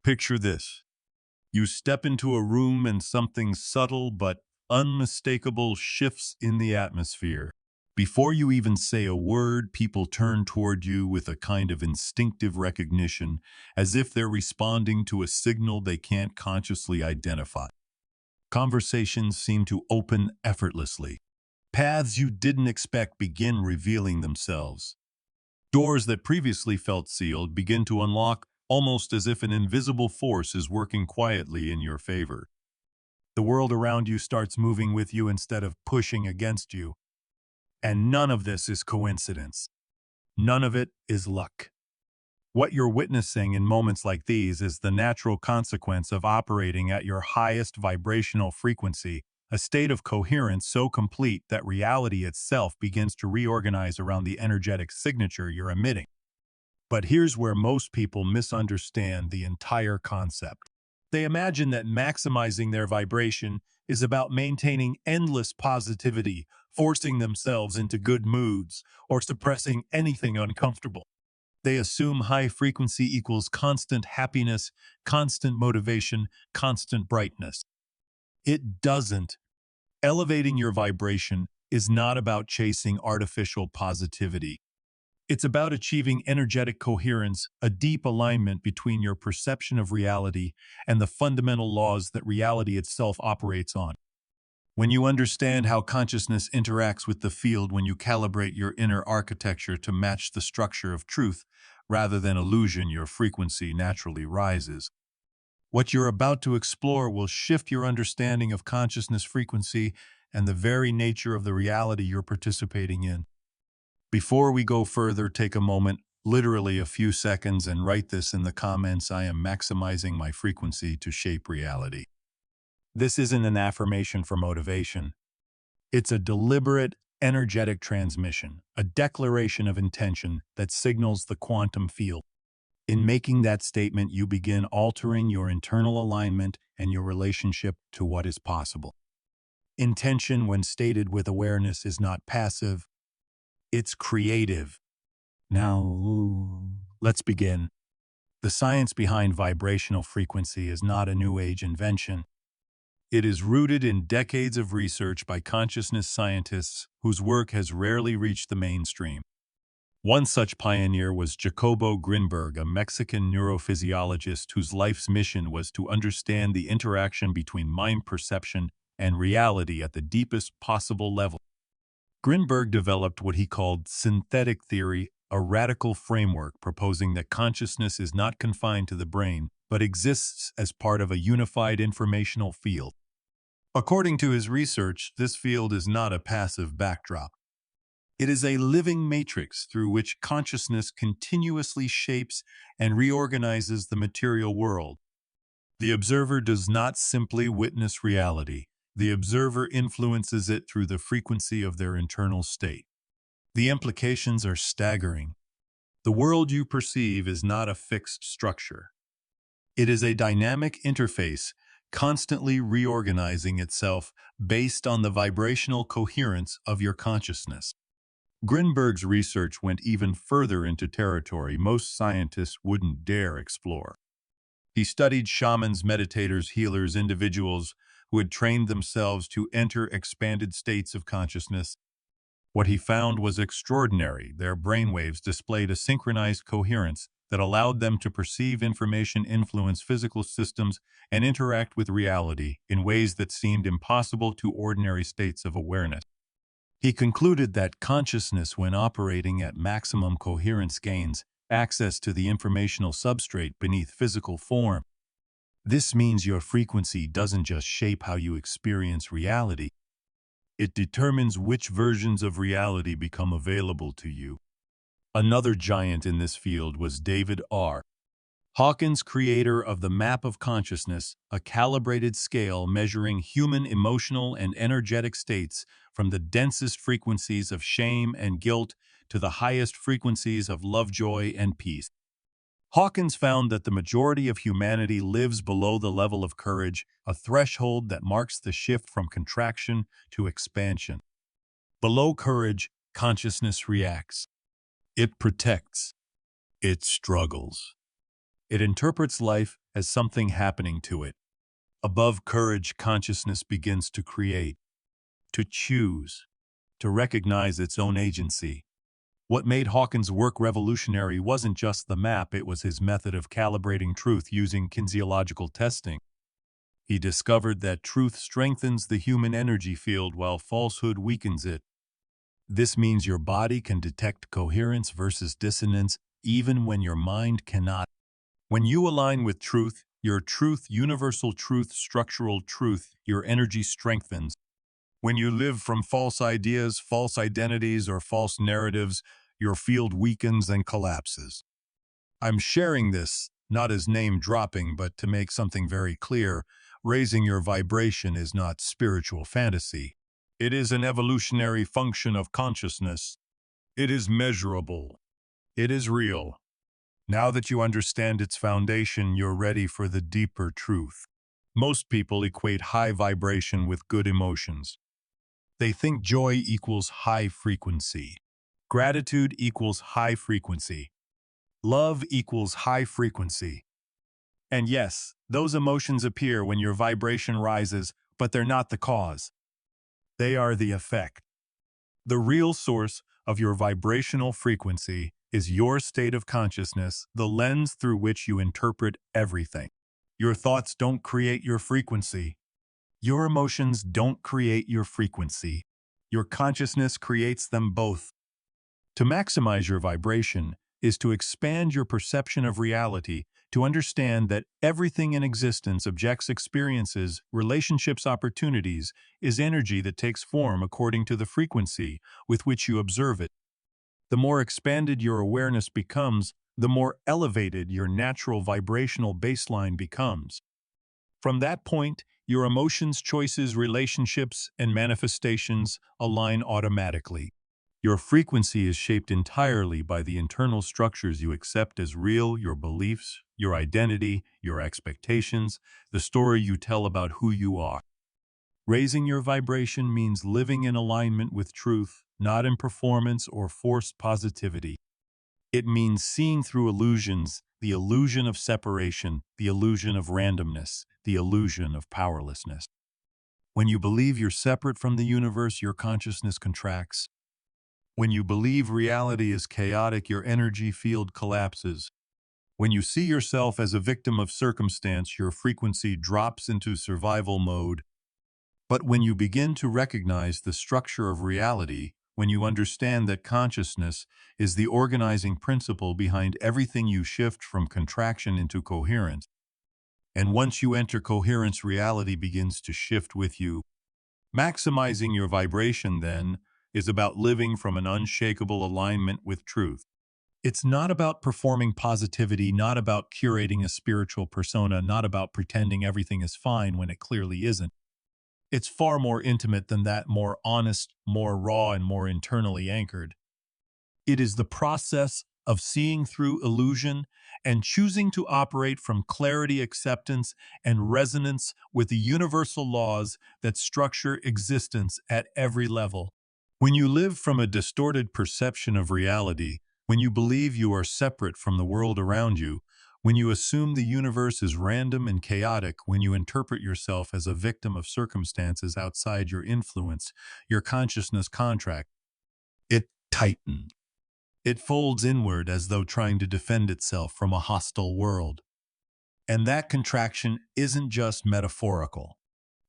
Picture this. You step into a room and something subtle but unmistakable shifts in the atmosphere. Before you even say a word, people turn toward you with a kind of instinctive recognition, as if they're responding to a signal they can't consciously identify. Conversations seem to open effortlessly. Paths you didn't expect begin revealing themselves. Doors that previously felt sealed begin to unlock, almost as if an invisible force is working quietly in your favor. The world around you starts moving with you instead of pushing against you. And none of this is coincidence. None of it is luck. What you're witnessing in moments like these is the natural consequence of operating at your highest vibrational frequency, a state of coherence so complete that reality itself begins to reorganize around the energetic signature you're emitting. But here's where most people misunderstand the entire concept. They imagine that maximizing their vibration is about maintaining endless positivity, forcing themselves into good moods, or suppressing anything uncomfortable. They assume high frequency equals constant happiness, constant motivation, constant brightness. It doesn't. Elevating your vibration is not about chasing artificial positivity. It's about achieving energetic coherence, a deep alignment between your perception of reality and the fundamental laws that reality itself operates on. When you understand how consciousness interacts with the field, when you calibrate your inner architecture to match the structure of truth rather than illusion, your frequency naturally rises. What you're about to explore will shift your understanding of consciousness frequency and the very nature of the reality you're participating in. Before we go further, take a moment, literally a few seconds, and write this in the comments: I am maximizing my frequency to shape reality. This isn't an affirmation for motivation. It's a deliberate, energetic transmission, a declaration of intention that signals the quantum field. In making that statement, you begin altering your internal alignment and your relationship to what is possible. Intention, when stated with awareness, is not passive, it's creative. Now, let's begin. The science behind vibrational frequency is not a New Age invention. It is rooted in decades of research by consciousness scientists whose work has rarely reached the mainstream. One such pioneer was Jacobo Grinberg, a Mexican neurophysiologist whose life's mission was to understand the interaction between mind perception and reality at the deepest possible level. Grinberg developed what he called synthetic theory, a radical framework proposing that consciousness is not confined to the brain, but exists as part of a unified informational field. According to his research, this field is not a passive backdrop. It is a living matrix through which consciousness continuously shapes and reorganizes the material world. The observer does not simply witness reality. The observer influences it through the frequency of their internal state. The implications are staggering. The world you perceive is not a fixed structure. It is a dynamic interface, constantly reorganizing itself based on the vibrational coherence of your consciousness. Grinberg's research went even further into territory most scientists wouldn't dare explore. He studied shamans, meditators, healers, individuals who had trained themselves to enter expanded states of consciousness. What he found was extraordinary. Their brainwaves displayed a synchronized coherence that allowed them to perceive information, influence physical systems, and interact with reality in ways that seemed impossible to ordinary states of awareness. He concluded that consciousness, when operating at maximum coherence, gains access to the informational substrate beneath physical form. This means your frequency doesn't just shape how you experience reality, it determines which versions of reality become available to you. Another giant in this field was David R. Hawkins, creator of the Map of Consciousness, a calibrated scale measuring human emotional and energetic states from the densest frequencies of shame and guilt to the highest frequencies of love, joy, and peace. Hawkins found that the majority of humanity lives below the level of courage, a threshold that marks the shift from contraction to expansion. Below courage, consciousness reacts. It protects. It struggles. It interprets life as something happening to it. Above courage, consciousness begins to create, to choose, to recognize its own agency. What made Hawkins' work revolutionary wasn't just the map, it was his method of calibrating truth using kinesiological testing. He discovered that truth strengthens the human energy field while falsehood weakens it. This means your body can detect coherence versus dissonance even when your mind cannot. When you align with truth, your truth, universal truth, structural truth, your energy strengthens. When you live from false ideas, false identities, or false narratives, your field weakens and collapses. I'm sharing this not as name dropping, but to make something very clear. Raising your vibration is not spiritual fantasy. It is an evolutionary function of consciousness. It is measurable. It is real. Now that you understand its foundation, you're ready for the deeper truth. Most people equate high vibration with good emotions. They think joy equals high frequency. Gratitude equals high frequency. Love equals high frequency. And yes, those emotions appear when your vibration rises, but they're not the cause. They are the effect. The real source of your vibrational frequency is your state of consciousness, the lens through which you interpret everything. Your thoughts don't create your frequency. Your emotions don't create your frequency. Your consciousness creates them both. To maximize your vibration is to expand your perception of reality, to understand that everything in existence, objects, experiences, relationships, opportunities, is energy that takes form according to the frequency with which you observe it. The more expanded your awareness becomes, the more elevated your natural vibrational baseline becomes. From that point, your emotions, choices, relationships, and manifestations align automatically. Your frequency is shaped entirely by the internal structures you accept as real, your beliefs, your identity, your expectations, the story you tell about who you are. Raising your vibration means living in alignment with truth, not in performance or forced positivity. It means seeing through illusions, the illusion of separation, the illusion of randomness, the illusion of powerlessness. When you believe you're separate from the universe, your consciousness contracts. When you believe reality is chaotic, your energy field collapses. When you see yourself as a victim of circumstance, your frequency drops into survival mode. But when you begin to recognize the structure of reality, when you understand that consciousness is the organizing principle behind everything, you shift from contraction into coherence. And once you enter coherence, reality begins to shift with you. Maximizing your vibration, then, is about living from an unshakable alignment with truth. It's not about performing positivity, not about curating a spiritual persona, not about pretending everything is fine when it clearly isn't. It's far more intimate than that, more honest, more raw, and more internally anchored. It is the process of seeing through illusion and choosing to operate from clarity, acceptance, and resonance with the universal laws that structure existence at every level. When you live from a distorted perception of reality, when you believe you are separate from the world around you, when you assume the universe is random and chaotic, when you interpret yourself as a victim of circumstances outside your influence, your consciousness contracts. It tightens. It folds inward as though trying to defend itself from a hostile world. And that contraction isn't just metaphorical.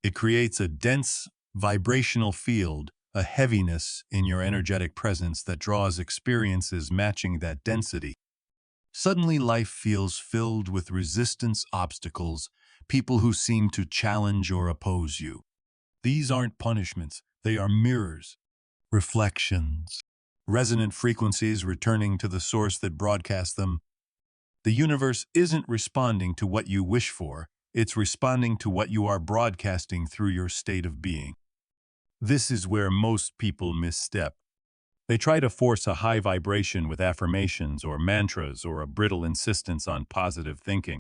It creates a dense vibrational field, a heaviness in your energetic presence that draws experiences matching that density. Suddenly, life feels filled with resistance, obstacles, people who seem to challenge or oppose you. These aren't punishments, they are mirrors, reflections, resonant frequencies returning to the source that broadcasts them. The universe isn't responding to what you wish for, it's responding to what you are broadcasting through your state of being. This is where most people misstep. They try to force a high vibration with affirmations or mantras or a brittle insistence on positive thinking.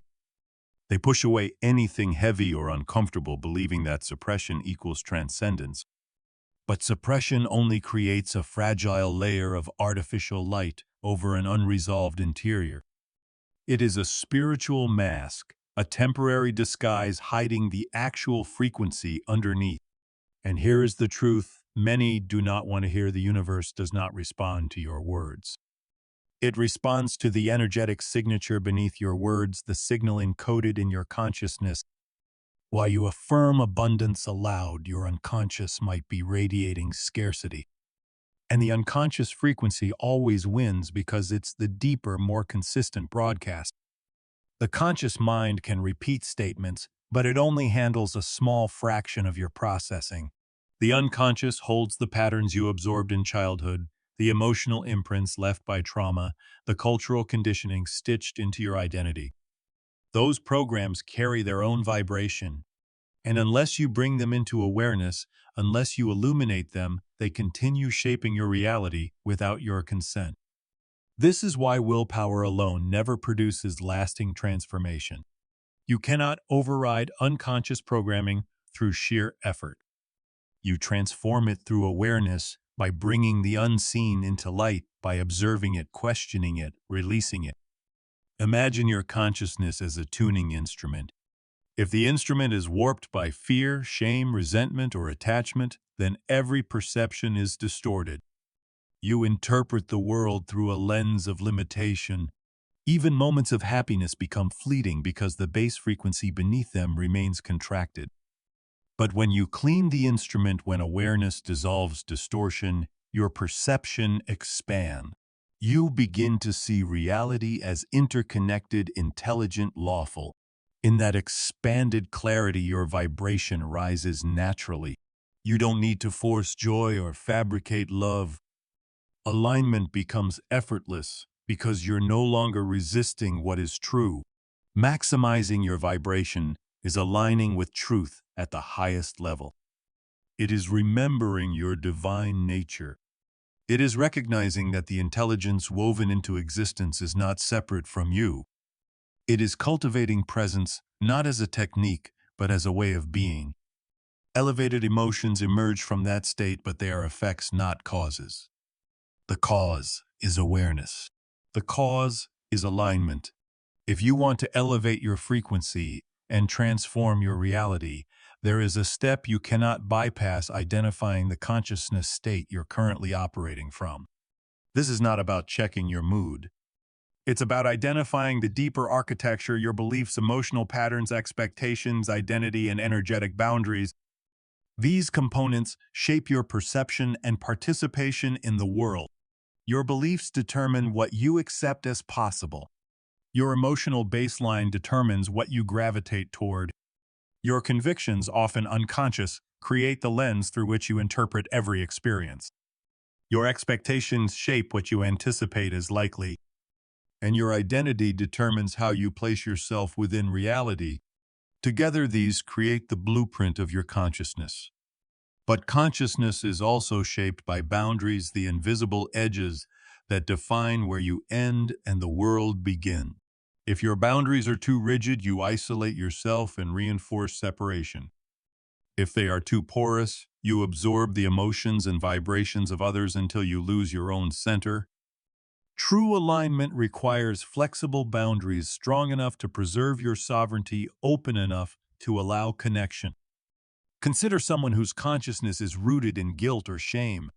They push away anything heavy or uncomfortable, believing that suppression equals transcendence. But suppression only creates a fragile layer of artificial light over an unresolved interior. It is a spiritual mask, a temporary disguise hiding the actual frequency underneath. And here is the truth: many do not want to hear the universe does not respond to your words. It responds to the energetic signature beneath your words, the signal encoded in your consciousness. While you affirm abundance aloud, your unconscious might be radiating scarcity. And the unconscious frequency always wins because it's the deeper, more consistent broadcast. The conscious mind can repeat statements, but it only handles a small fraction of your processing. The unconscious holds the patterns you absorbed in childhood, the emotional imprints left by trauma, the cultural conditioning stitched into your identity. Those programs carry their own vibration, and unless you bring them into awareness, unless you illuminate them, they continue shaping your reality without your consent. This is why willpower alone never produces lasting transformation. You cannot override unconscious programming through sheer effort. You transform it through awareness, by bringing the unseen into light, by observing it, questioning it, releasing it. Imagine your consciousness as a tuning instrument. If the instrument is warped by fear, shame, resentment, or attachment, then every perception is distorted. You interpret the world through a lens of limitation. Even moments of happiness become fleeting because the base frequency beneath them remains contracted. But when you clean the instrument, when awareness dissolves distortion, your perception expands. You begin to see reality as interconnected, intelligent, lawful. In that expanded clarity, your vibration rises naturally. You don't need to force joy or fabricate love. Alignment becomes effortless because you're no longer resisting what is true. Maximizing your vibration is aligning with truth at the highest level. It is remembering your divine nature. It is recognizing that the intelligence woven into existence is not separate from you. It is cultivating presence not as a technique, but as a way of being. Elevated emotions emerge from that state, but they are effects, not causes. The cause is awareness. The cause is alignment. If you want to elevate your frequency and transform your reality, there is a step you cannot bypass: identifying the consciousness state you're currently operating from. This is not about checking your mood. It's about identifying the deeper architecture, your beliefs, emotional patterns, expectations, identity, and energetic boundaries. These components shape your perception and participation in the world. Your beliefs determine what you accept as possible. Your emotional baseline determines what you gravitate toward. Your convictions, often unconscious, create the lens through which you interpret every experience. Your expectations shape what you anticipate as likely, and your identity determines how you place yourself within reality. Together, these create the blueprint of your consciousness. But consciousness is also shaped by boundaries, the invisible edges that define where you end and the world begin. If your boundaries are too rigid, you isolate yourself and reinforce separation. If they are too porous, you absorb the emotions and vibrations of others until you lose your own center. True alignment requires flexible boundaries, strong enough to preserve your sovereignty, open enough to allow connection. Consider someone whose consciousness is rooted in guilt or shame.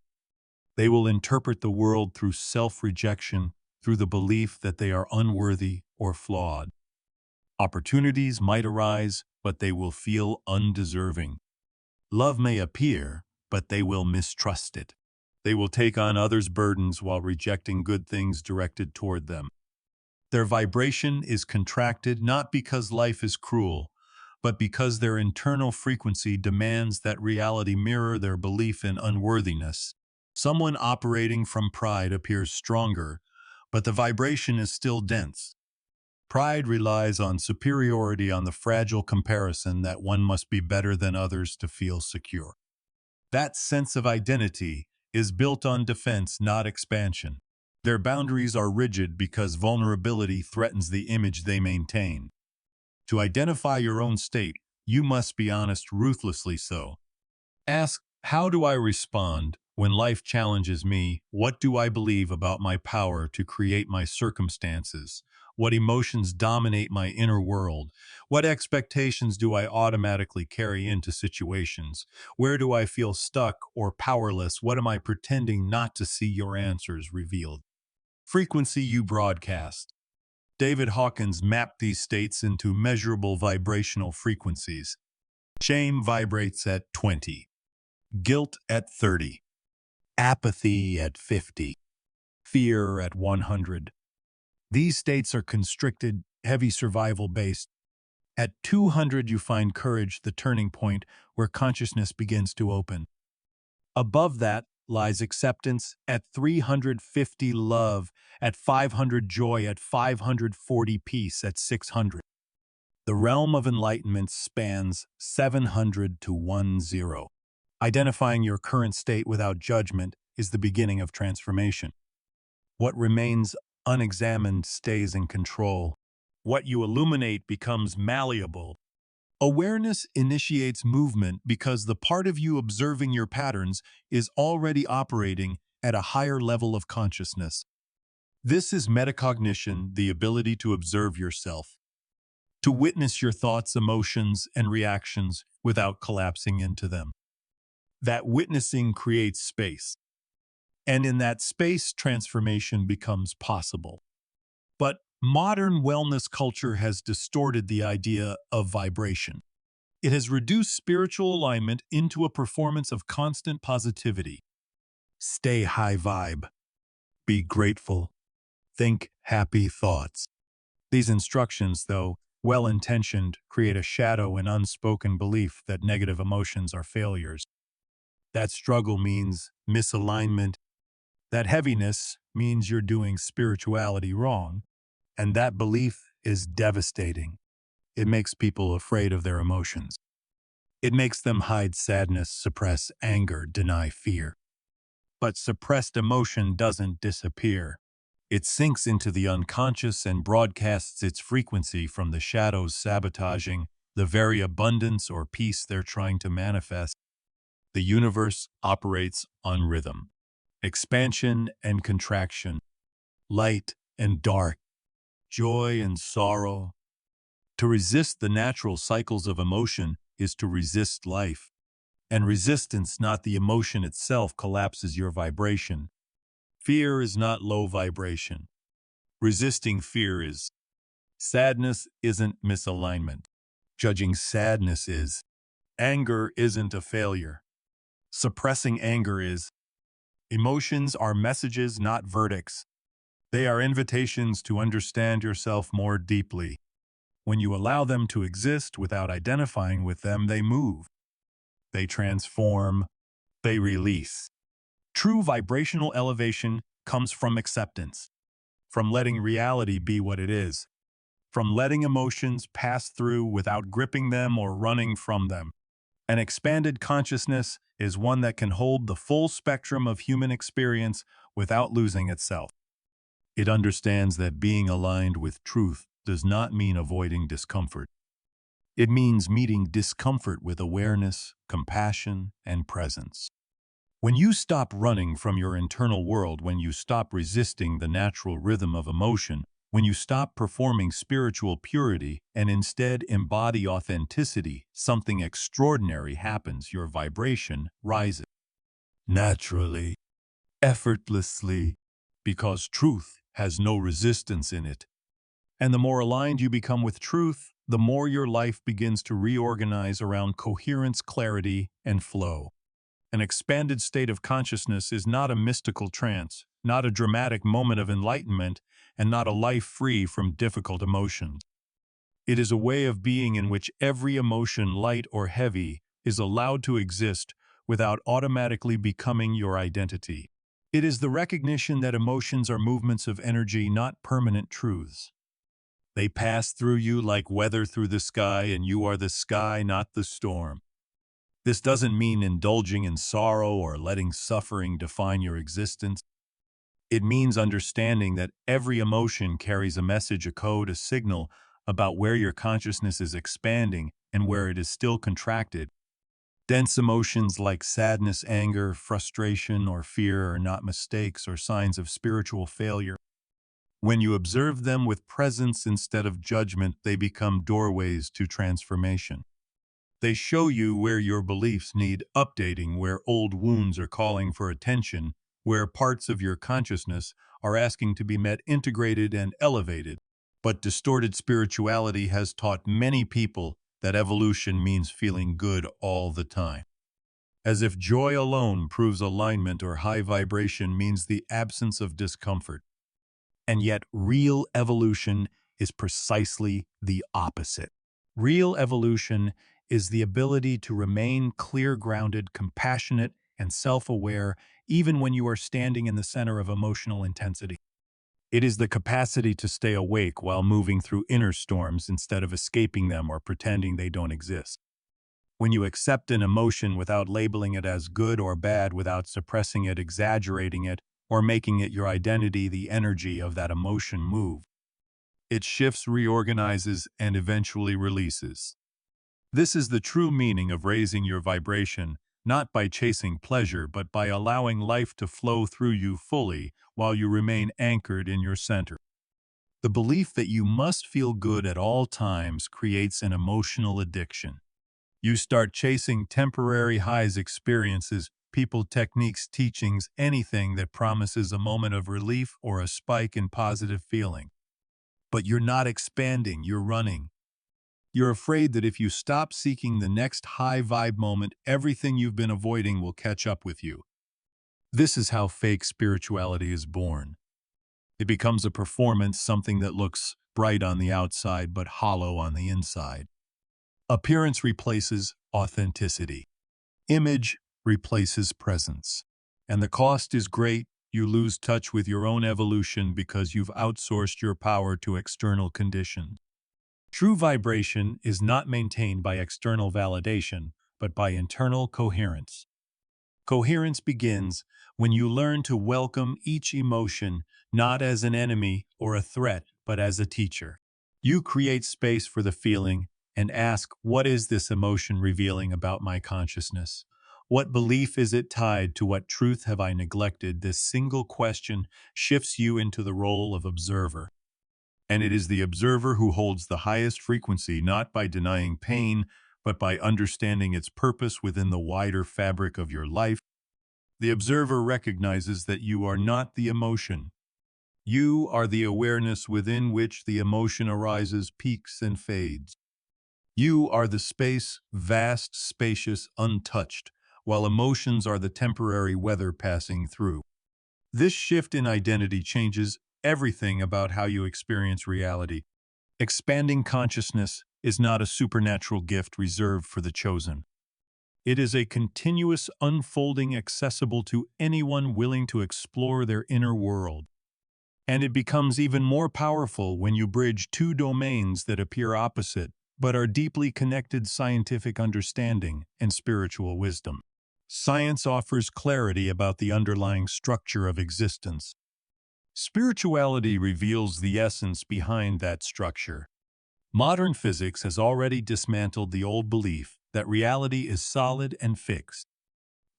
They will interpret the world through self-rejection, through the belief that they are unworthy or flawed. Opportunities might arise, but they will feel undeserving. Love may appear, but they will mistrust it. They will take on others' burdens while rejecting good things directed toward them. Their vibration is contracted not because life is cruel, but because their internal frequency demands that reality mirror their belief in unworthiness. Someone operating from pride appears stronger, but the vibration is still dense. Pride relies on superiority, on the fragile comparison that one must be better than others to feel secure. That sense of identity is built on defense, not expansion. Their boundaries are rigid because vulnerability threatens the image they maintain. To identify your own state, you must be honest, ruthlessly so. Ask, how do I respond When life challenges me, what do I believe about my power to create my circumstances? What emotions dominate my inner world? What expectations do I automatically carry into situations? Where do I feel stuck or powerless? What am I pretending not to see? Your answers revealed. Frequency you broadcast. David Hawkins mapped these states into measurable vibrational frequencies. Shame vibrates at 20, guilt at 30, apathy at 50, fear at 100. These states are constricted, heavy survival-based. At 200, you find courage, the turning point where consciousness begins to open. Above that lies acceptance, at 350 love, at 500 joy, at 540 peace, at 600. The realm of enlightenment spans 700 to 10. Identifying your current state without judgment is the beginning of transformation. What remains unexamined stays in control. What you illuminate becomes malleable. Awareness initiates movement because the part of you observing your patterns is already operating at a higher level of consciousness. This is metacognition, the ability to observe yourself, to witness your thoughts, emotions, and reactions without collapsing into them. That witnessing creates space, and in that space, transformation becomes possible. But modern wellness culture has distorted the idea of vibration. It has reduced spiritual alignment into a performance of constant positivity. Stay high vibe. Be grateful. Think happy thoughts. These instructions, though well-intentioned, create a shadow and unspoken belief that negative emotions are failures. That struggle means misalignment. That heaviness means you're doing spirituality wrong. And that belief is devastating. It makes people afraid of their emotions. It makes them hide sadness, suppress anger, deny fear. But suppressed emotion doesn't disappear. It sinks into the unconscious and broadcasts its frequency from the shadows, sabotaging the very abundance or peace they're trying to manifest. The universe operates on rhythm, expansion and contraction, light and dark, joy and sorrow. To resist the natural cycles of emotion is to resist life. And resistance, not the emotion itself, collapses your vibration. Fear is not low vibration. Resisting fear is. Sadness isn't misalignment. Judging sadness is. Anger isn't a failure. Suppressing anger is. Emotions are messages, not verdicts. They are invitations to understand yourself more deeply. When you allow them to exist without identifying with them, they move. They transform. They release. True vibrational elevation comes from acceptance, from letting reality be what it is, from letting emotions pass through without gripping them or running from them. An expanded consciousness is one that can hold the full spectrum of human experience without losing itself. It understands that being aligned with truth does not mean avoiding discomfort. It means meeting discomfort with awareness, compassion, and presence. When you stop running from your internal world, when you stop resisting the natural rhythm of emotion, when you stop performing spiritual purity and instead embody authenticity, something extraordinary happens. Your vibration rises naturally, effortlessly, because truth has no resistance in it. And the more aligned you become with truth, the more your life begins to reorganize around coherence, clarity, and flow. An expanded state of consciousness is not a mystical trance, not a dramatic moment of enlightenment, and not a life free from difficult emotions. It is a way of being in which every emotion, light or heavy, is allowed to exist without automatically becoming your identity. It is the recognition that emotions are movements of energy, not permanent truths. They pass through you like weather through the sky, and you are the sky, not the storm. This doesn't mean indulging in sorrow or letting suffering define your existence. It means understanding that every emotion carries a message, a code, a signal about where your consciousness is expanding and where it is still contracted. Dense emotions like sadness, anger, frustration, or fear are not mistakes or signs of spiritual failure. When you observe them with presence instead of judgment, they become doorways to transformation. They show you where your beliefs need updating, where old wounds are calling for attention, where parts of your consciousness are asking to be met, integrated, and elevated. But distorted spirituality has taught many people that evolution means feeling good all the time. As if joy alone proves alignment or high vibration means the absence of discomfort. And yet, real evolution is precisely the opposite. Real evolution is the ability to remain clear-grounded, compassionate, and self-aware even when you are standing in the center of emotional intensity. It is the capacity to stay awake while moving through inner storms instead of escaping them or pretending they don't exist. When you accept an emotion without labeling it as good or bad, without suppressing it, exaggerating it, or making it your identity, the energy of that emotion moves. It shifts, reorganizes, and eventually releases. This is the true meaning of raising your vibration, not by chasing pleasure, but by allowing life to flow through you fully while you remain anchored in your center. The belief that you must feel good at all times creates an emotional addiction. You start chasing temporary highs, experiences, people, techniques, teachings, anything that promises a moment of relief or a spike in positive feeling. But you're not expanding, you're running. You're afraid that if you stop seeking the next high vibe moment, everything you've been avoiding will catch up with you. This is how fake spirituality is born. It becomes a performance, something that looks bright on the outside but hollow on the inside. Appearance replaces authenticity. Image replaces presence. And the cost is great. You lose touch with your own evolution because you've outsourced your power to external conditions. True vibration is not maintained by external validation, but by internal coherence. Coherence begins when you learn to welcome each emotion not as an enemy or a threat, but as a teacher. You create space for the feeling and ask, what is this emotion revealing about my consciousness? What belief is it tied to? What truth have I neglected? This single question shifts you into the role of observer. And it is the observer who holds the highest frequency, not by denying pain, but by understanding its purpose within the wider fabric of your life. The observer recognizes that you are not the emotion. You are the awareness within which the emotion arises, peaks, and fades. You are the space, vast, spacious, untouched, while emotions are the temporary weather passing through. This shift in identity changes everything about how you experience reality. Expanding consciousness is not a supernatural gift reserved for the chosen. It is a continuous unfolding accessible to anyone willing to explore their inner world. And it becomes even more powerful when you bridge two domains that appear opposite, but are deeply connected: scientific understanding and spiritual wisdom. Science offers clarity about the underlying structure of existence. Spirituality reveals the essence behind that structure. Modern physics has already dismantled the old belief that reality is solid and fixed.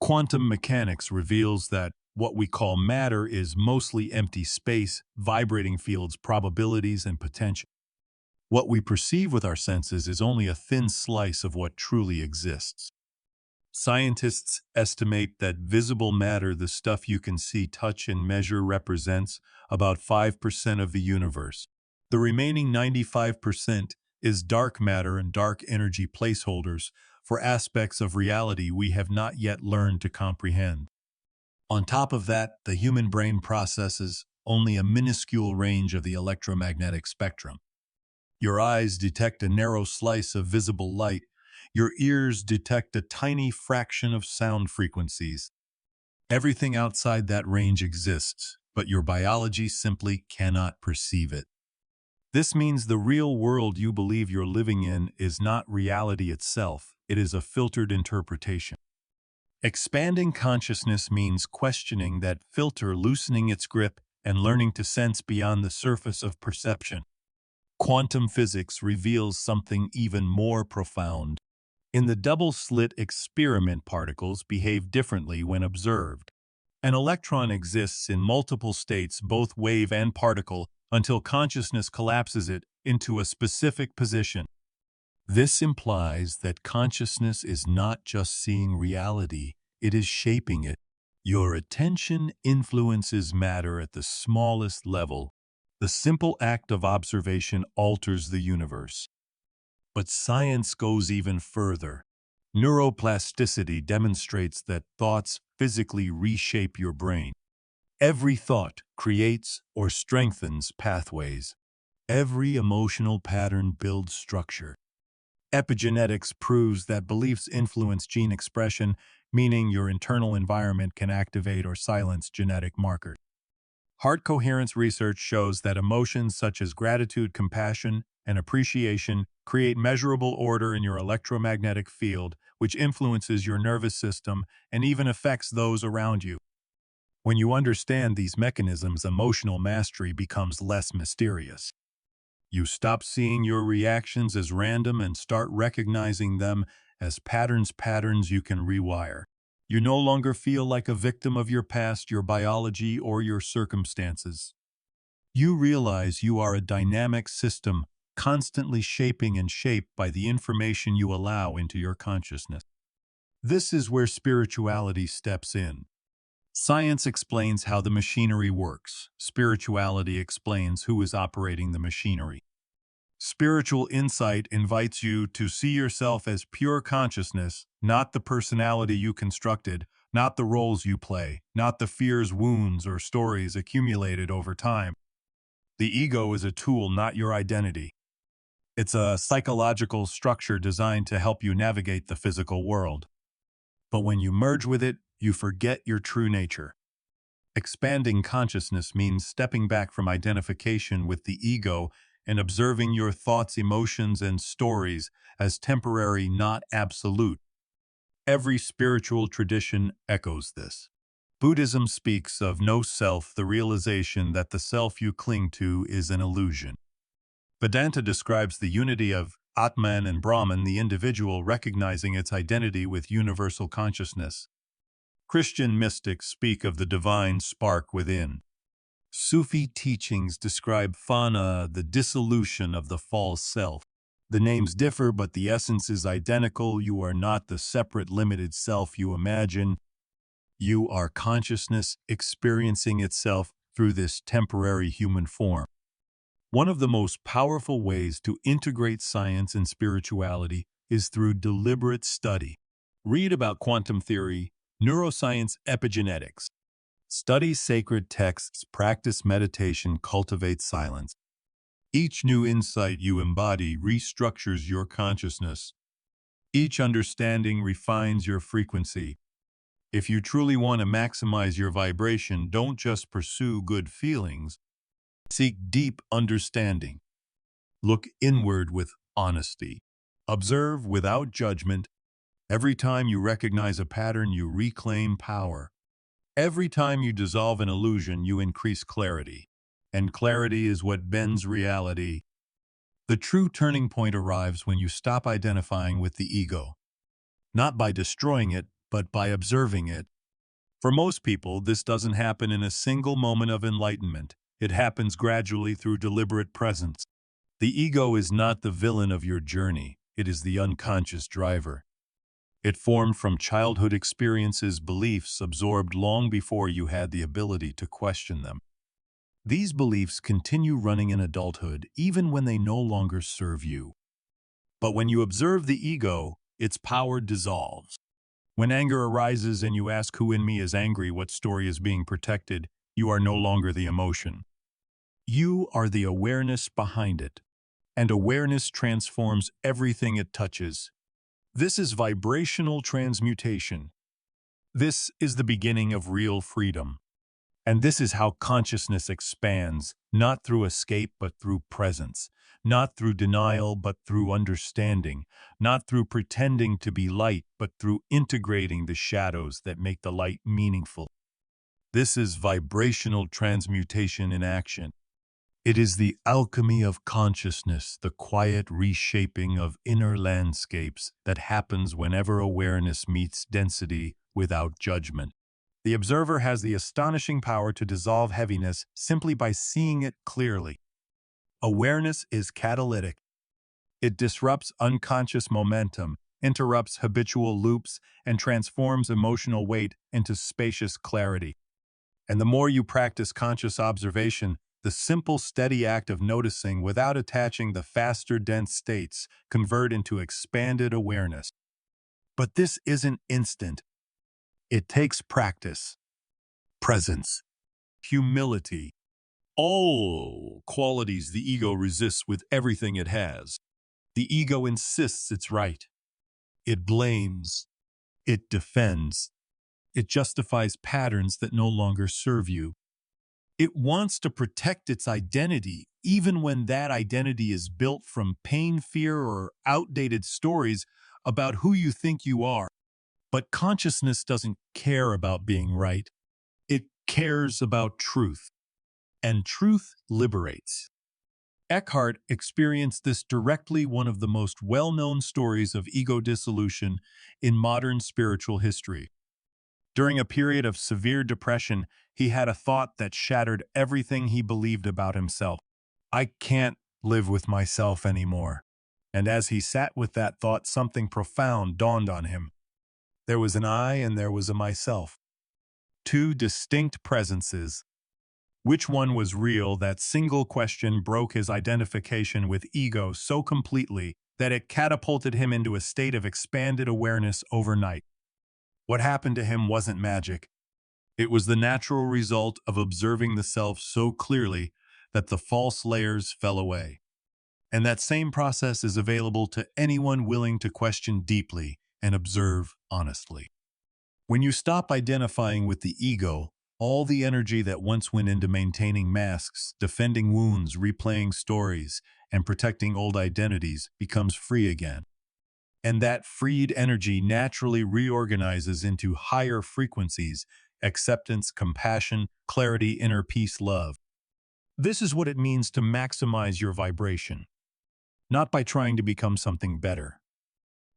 Quantum mechanics reveals that what we call matter is mostly empty space, vibrating fields, probabilities, and potential. What we perceive with our senses is only a thin slice of what truly exists. Scientists estimate that visible matter, the stuff you can see, touch, and measure, represents about 5% of the universe. The remaining 95% is dark matter and dark energy, placeholders for aspects of reality we have not yet learned to comprehend. On top of that, the human brain processes only a minuscule range of the electromagnetic spectrum. Your eyes detect a narrow slice of visible light. Your ears detect a tiny fraction of sound frequencies. Everything outside that range exists, but your biology simply cannot perceive it. This means the real world you believe you're living in is not reality itself. It is a filtered interpretation. Expanding consciousness means questioning that filter, loosening its grip, and learning to sense beyond the surface of perception. Quantum physics reveals something even more profound. In the double-slit experiment, particles behave differently when observed. An electron exists in multiple states, both wave and particle, until consciousness collapses it into a specific position. This implies that consciousness is not just seeing reality, it is shaping it. Your attention influences matter at the smallest level. The simple act of observation alters the universe. But science goes even further. Neuroplasticity demonstrates that thoughts physically reshape your brain. Every thought creates or strengthens pathways. Every emotional pattern builds structure. Epigenetics proves that beliefs influence gene expression, meaning your internal environment can activate or silence genetic markers. Heart coherence research shows that emotions such as gratitude, compassion, and appreciation create measurable order in your electromagnetic field, which influences your nervous system and even affects those around you. When you understand these mechanisms, emotional mastery becomes less mysterious. You stop seeing your reactions as random and start recognizing them as patterns you can rewire. You no longer feel like a victim of your past, your biology, or your circumstances. You realize you are a dynamic system, constantly shaping and shaped by the information you allow into your consciousness. This is where spirituality steps in. Science explains how the machinery works. Spirituality explains who is operating the machinery. Spiritual insight invites you to see yourself as pure consciousness, not the personality you constructed, not the roles you play, not the fears, wounds, or stories accumulated over time. The ego is a tool, not your identity. It's a psychological structure designed to help you navigate the physical world. But when you merge with it, you forget your true nature. Expanding consciousness means stepping back from identification with the ego and observing your thoughts, emotions, and stories as temporary, not absolute. Every spiritual tradition echoes this. Buddhism speaks of no self, the realization that the self you cling to is an illusion. Vedanta describes the unity of Atman and Brahman, the individual recognizing its identity with universal consciousness. Christian mystics speak of the divine spark within. Sufi teachings describe fana, the dissolution of the false self. The names differ, but the essence is identical. You are not the separate, limited self you imagine. You are consciousness experiencing itself through this temporary human form. One of the most powerful ways to integrate science and spirituality is through deliberate study. Read about quantum theory, neuroscience, epigenetics. Study sacred texts, practice meditation, cultivate silence. Each new insight you embody restructures your consciousness. Each understanding refines your frequency. If you truly want to maximize your vibration, don't just pursue good feelings. Seek deep understanding. Look inward with honesty. Observe without judgment. Every time you recognize a pattern, you reclaim power. Every time you dissolve an illusion, you increase clarity. And clarity is what bends reality. The true turning point arrives when you stop identifying with the ego. Not by destroying it, but by observing it. For most people, this doesn't happen in a single moment of enlightenment. It happens gradually through deliberate presence. The ego is not the villain of your journey. It is the unconscious driver. It formed from childhood experiences, beliefs absorbed long before you had the ability to question them. These beliefs continue running in adulthood even when they no longer serve you. But when you observe the ego, its power dissolves. When anger arises and you ask who in me is angry, what story is being protected, you are no longer the emotion. You are the awareness behind it. And awareness transforms everything it touches. This is vibrational transmutation. This is the beginning of real freedom. And this is how consciousness expands, not through escape but through presence, not through denial but through understanding, not through pretending to be light but through integrating the shadows that make the light meaningful. This is vibrational transmutation in action. It is the alchemy of consciousness, the quiet reshaping of inner landscapes that happens whenever awareness meets density without judgment. The observer has the astonishing power to dissolve heaviness simply by seeing it clearly. Awareness is catalytic. It disrupts unconscious momentum, interrupts habitual loops, and transforms emotional weight into spacious clarity. And the more you practice conscious observation, the simple, steady act of noticing without attaching the faster, dense states convert into expanded awareness. But this isn't instant. It takes practice, presence, humility, all qualities the ego resists with everything it has. The ego insists it's right. It blames. It defends. It justifies patterns that no longer serve you. It wants to protect its identity, even when that identity is built from pain, fear, or outdated stories about who you think you are. But consciousness doesn't care about being right. It cares about truth. And truth liberates. Eckhart experienced this directly, one of the most well-known stories of ego dissolution in modern spiritual history. During a period of severe depression, he had a thought that shattered everything he believed about himself. I can't live with myself anymore. And as he sat with that thought, something profound dawned on him. There was an I and there was a myself. Two distinct presences. Which one was real? That single question broke his identification with ego so completely that it catapulted him into a state of expanded awareness overnight. What happened to him wasn't magic. It was the natural result of observing the self so clearly that the false layers fell away. And that same process is available to anyone willing to question deeply and observe honestly. When you stop identifying with the ego, all the energy that once went into maintaining masks, defending wounds, replaying stories, and protecting old identities becomes free again. And that freed energy naturally reorganizes into higher frequencies: acceptance, compassion, clarity, inner peace, love. This is what it means to maximize your vibration, not by trying to become something better,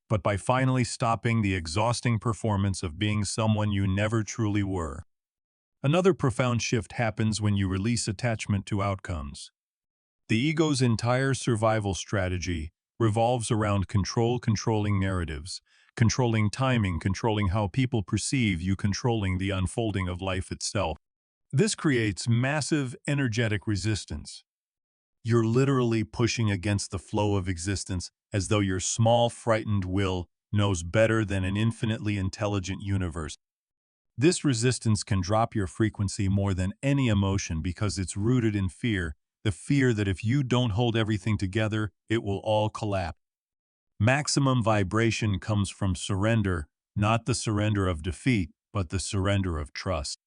but by finally stopping the exhausting performance of being someone you never truly were. Another profound shift happens when you release attachment to outcomes. The ego's entire survival strategy revolves around controlling narratives, controlling timing, controlling how people perceive you, controlling the unfolding of life itself. This creates massive energetic resistance. You're literally pushing against the flow of existence as though your small, frightened will knows better than an infinitely intelligent universe. This resistance can drop your frequency more than any emotion because it's rooted in fear, the fear that if you don't hold everything together, it will all collapse. Maximum vibration comes from surrender, not the surrender of defeat, but the surrender of trust.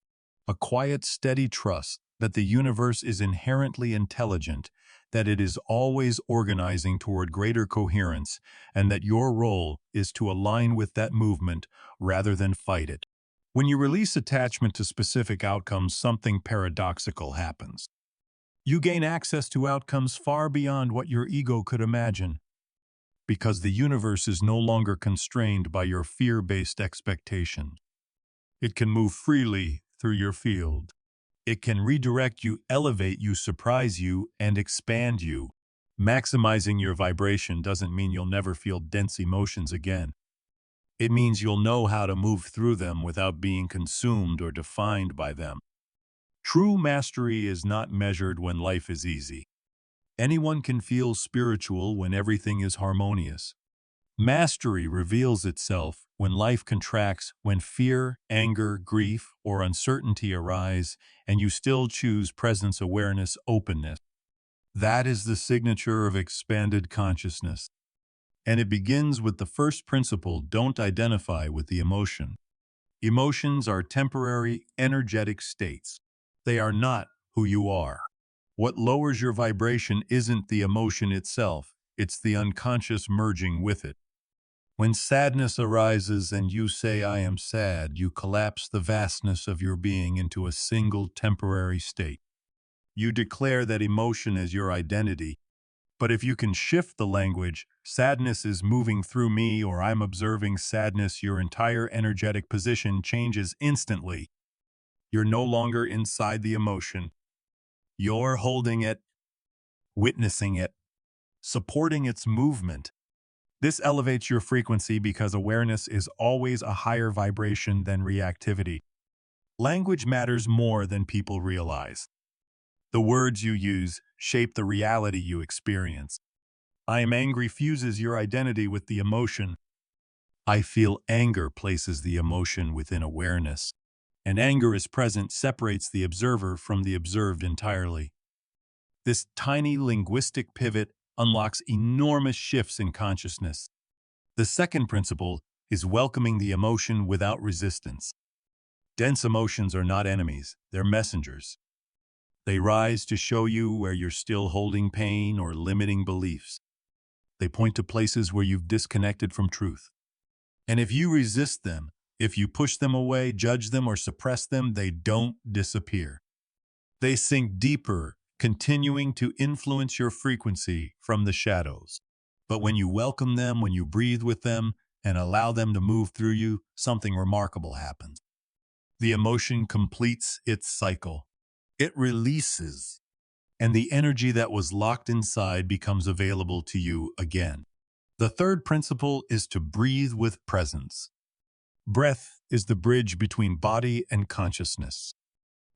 A quiet, steady trust that the universe is inherently intelligent, that it is always organizing toward greater coherence, and that your role is to align with that movement rather than fight it. When you release attachment to specific outcomes, something paradoxical happens. You gain access to outcomes far beyond what your ego could imagine, because the universe is no longer constrained by your fear-based expectations. It can move freely through your field. It can redirect you, elevate you, surprise you, and expand you. Maximizing your vibration doesn't mean you'll never feel dense emotions again. It means you'll know how to move through them without being consumed or defined by them. True mastery is not measured when life is easy. Anyone can feel spiritual when everything is harmonious. Mastery reveals itself when life contracts, when fear, anger, grief, or uncertainty arise, and you still choose presence, awareness, openness. That is the signature of expanded consciousness. And it begins with the first principle: don't identify with the emotion. Emotions are temporary, energetic states. They are not who you are. What lowers your vibration isn't the emotion itself, it's the unconscious merging with it. When sadness arises and you say, "I am sad," you collapse the vastness of your being into a single temporary state. You declare that emotion is your identity. But if you can shift the language, sadness is moving through me or I'm observing sadness, your entire energetic position changes instantly. You're no longer inside the emotion. You're holding it, witnessing it, supporting its movement. This elevates your frequency because awareness is always a higher vibration than reactivity. Language matters more than people realize. The words you use shape the reality you experience. I am angry fuses your identity with the emotion. I feel anger places the emotion within awareness. And anger is present separates the observer from the observed entirely. This tiny linguistic pivot unlocks enormous shifts in consciousness. The second principle is welcoming the emotion without resistance. Dense emotions are not enemies, they're messengers. They rise to show you where you're still holding pain or limiting beliefs. They point to places where you've disconnected from truth. And if you resist them, if you push them away, judge them, or suppress them, they don't disappear. They sink deeper, continuing to influence your frequency from the shadows. But when you welcome them, when you breathe with them, and allow them to move through you, something remarkable happens. The emotion completes its cycle. It releases, and the energy that was locked inside becomes available to you again. The third principle is to breathe with presence. Breath is the bridge between body and consciousness.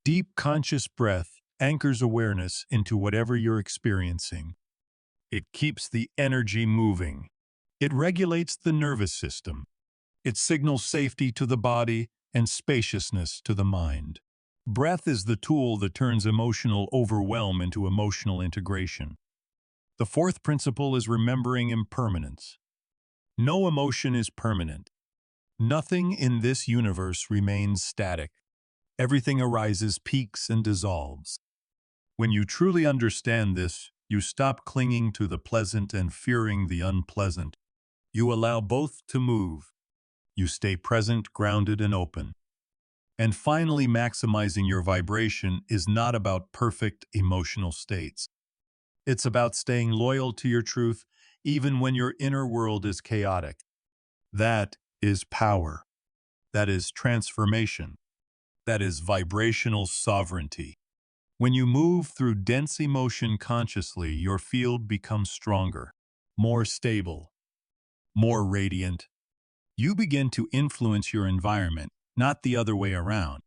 Deep conscious breath anchors awareness into whatever you're experiencing. It keeps the energy moving. It regulates the nervous system. It signals safety to the body and spaciousness to the mind. Breath is the tool that turns emotional overwhelm into emotional integration. The fourth principle is remembering impermanence. No emotion is permanent. Nothing in this universe remains static. Everything arises, peaks, and dissolves. When you truly understand this, you stop clinging to the pleasant and fearing the unpleasant. You allow both to move. You stay present, grounded, and open. And finally, maximizing your vibration is not about perfect emotional states. It's about staying loyal to your truth, even when your inner world is chaotic. That is power. That is transformation. That is vibrational sovereignty. When you move through dense emotion consciously, your field becomes stronger, more stable, more radiant. You begin to influence your environment, not the other way around.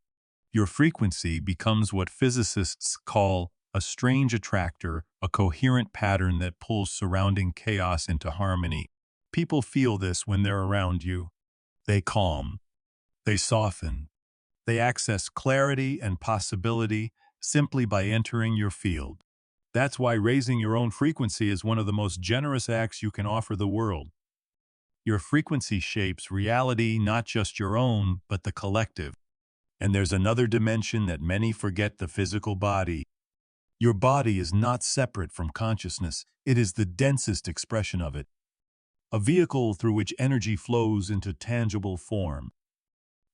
Your frequency becomes what physicists call a strange attractor, a coherent pattern that pulls surrounding chaos into harmony. People feel this when they're around you. They calm. They soften. They access clarity and possibility simply by entering your field. That's why raising your own frequency is one of the most generous acts you can offer the world. Your frequency shapes reality, not just your own, but the collective. And there's another dimension that many forget: the physical body. Your body is not separate from consciousness. It is the densest expression of it, a vehicle through which energy flows into tangible form.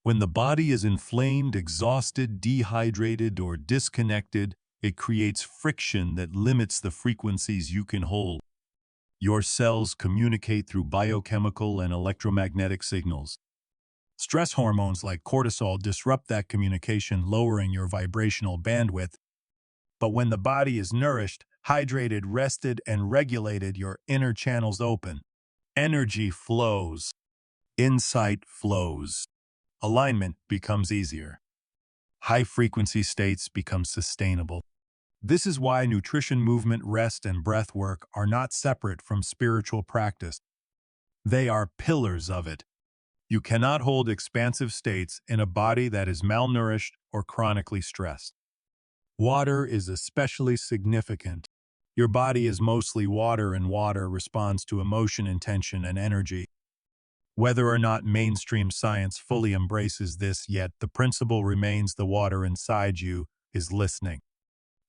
When the body is inflamed, exhausted, dehydrated, or disconnected, it creates friction that limits the frequencies you can hold. Your cells communicate through biochemical and electromagnetic signals. Stress hormones like cortisol disrupt that communication, lowering your vibrational bandwidth. But when the body is nourished, hydrated, rested, and regulated, your inner channels open. Energy flows. Insight flows. Alignment becomes easier. High-frequency states become sustainable. This is why nutrition, movement, rest, and breath work are not separate from spiritual practice. They are pillars of it. You cannot hold expansive states in a body that is malnourished or chronically stressed. Water is especially significant. Your body is mostly water, and water responds to emotion, intention, and energy. Whether or not mainstream science fully embraces this yet, the principle remains: the water inside you is listening.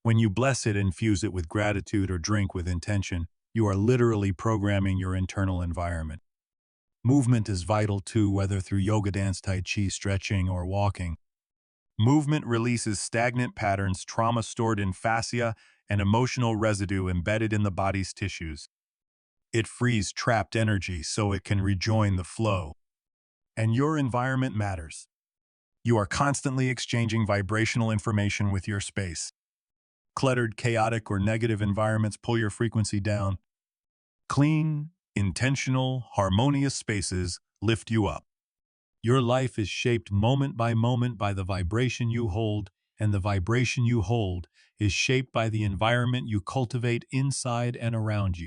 When you bless it, infuse it with gratitude, or drink with intention, you are literally programming your internal environment. Movement is vital too, whether through yoga, dance, tai chi, stretching, or walking. Movement releases stagnant patterns, trauma stored in fascia, and emotional residue embedded in the body's tissues. It frees trapped energy so it can rejoin the flow. And your environment matters. You are constantly exchanging vibrational information with your space. Cluttered, chaotic, or negative environments pull your frequency down. Clean, intentional, harmonious spaces lift you up. Your life is shaped moment by moment by the vibration you hold, and the vibration you hold is shaped by the environment you cultivate inside and around you.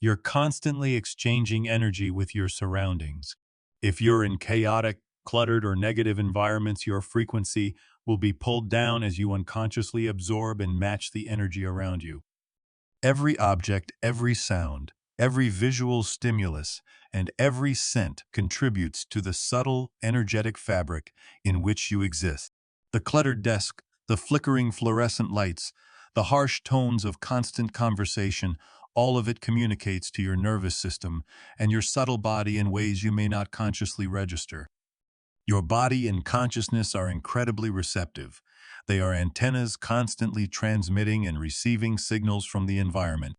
You're constantly exchanging energy with your surroundings. If you're in chaotic, cluttered, or negative environments, your frequency will be pulled down as you unconsciously absorb and match the energy around you. Every object, every sound, every visual stimulus, and every scent contributes to the subtle, energetic fabric in which you exist. The cluttered desk, the flickering fluorescent lights, the harsh tones of constant conversation, all of it communicates to your nervous system and your subtle body in ways you may not consciously register. Your body and consciousness are incredibly receptive. They are antennas constantly transmitting and receiving signals from the environment.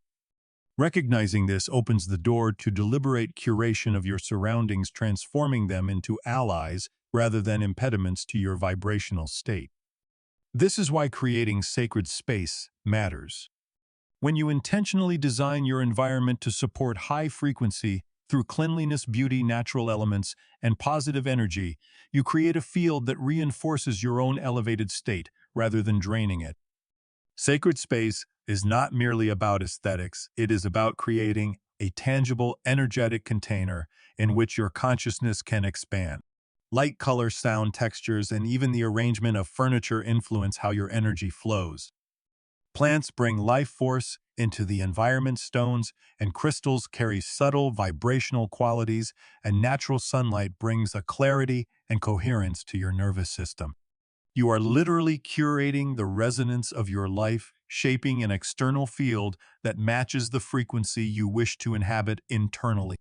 Recognizing this opens the door to deliberate curation of your surroundings, transforming them into allies rather than impediments to your vibrational state. This is why creating sacred space matters. When you intentionally design your environment to support high frequency through cleanliness, beauty, natural elements, and positive energy, you create a field that reinforces your own elevated state rather than draining it. Sacred space is not merely about aesthetics, it is about creating a tangible, energetic container in which your consciousness can expand. Light, color, sound, textures, and even the arrangement of furniture influence how your energy flows. Plants bring life force into the environment, stones and crystals carry subtle vibrational qualities, and natural sunlight brings a clarity and coherence to your nervous system. You are literally curating the resonance of your life, shaping an external field that matches the frequency you wish to inhabit internally.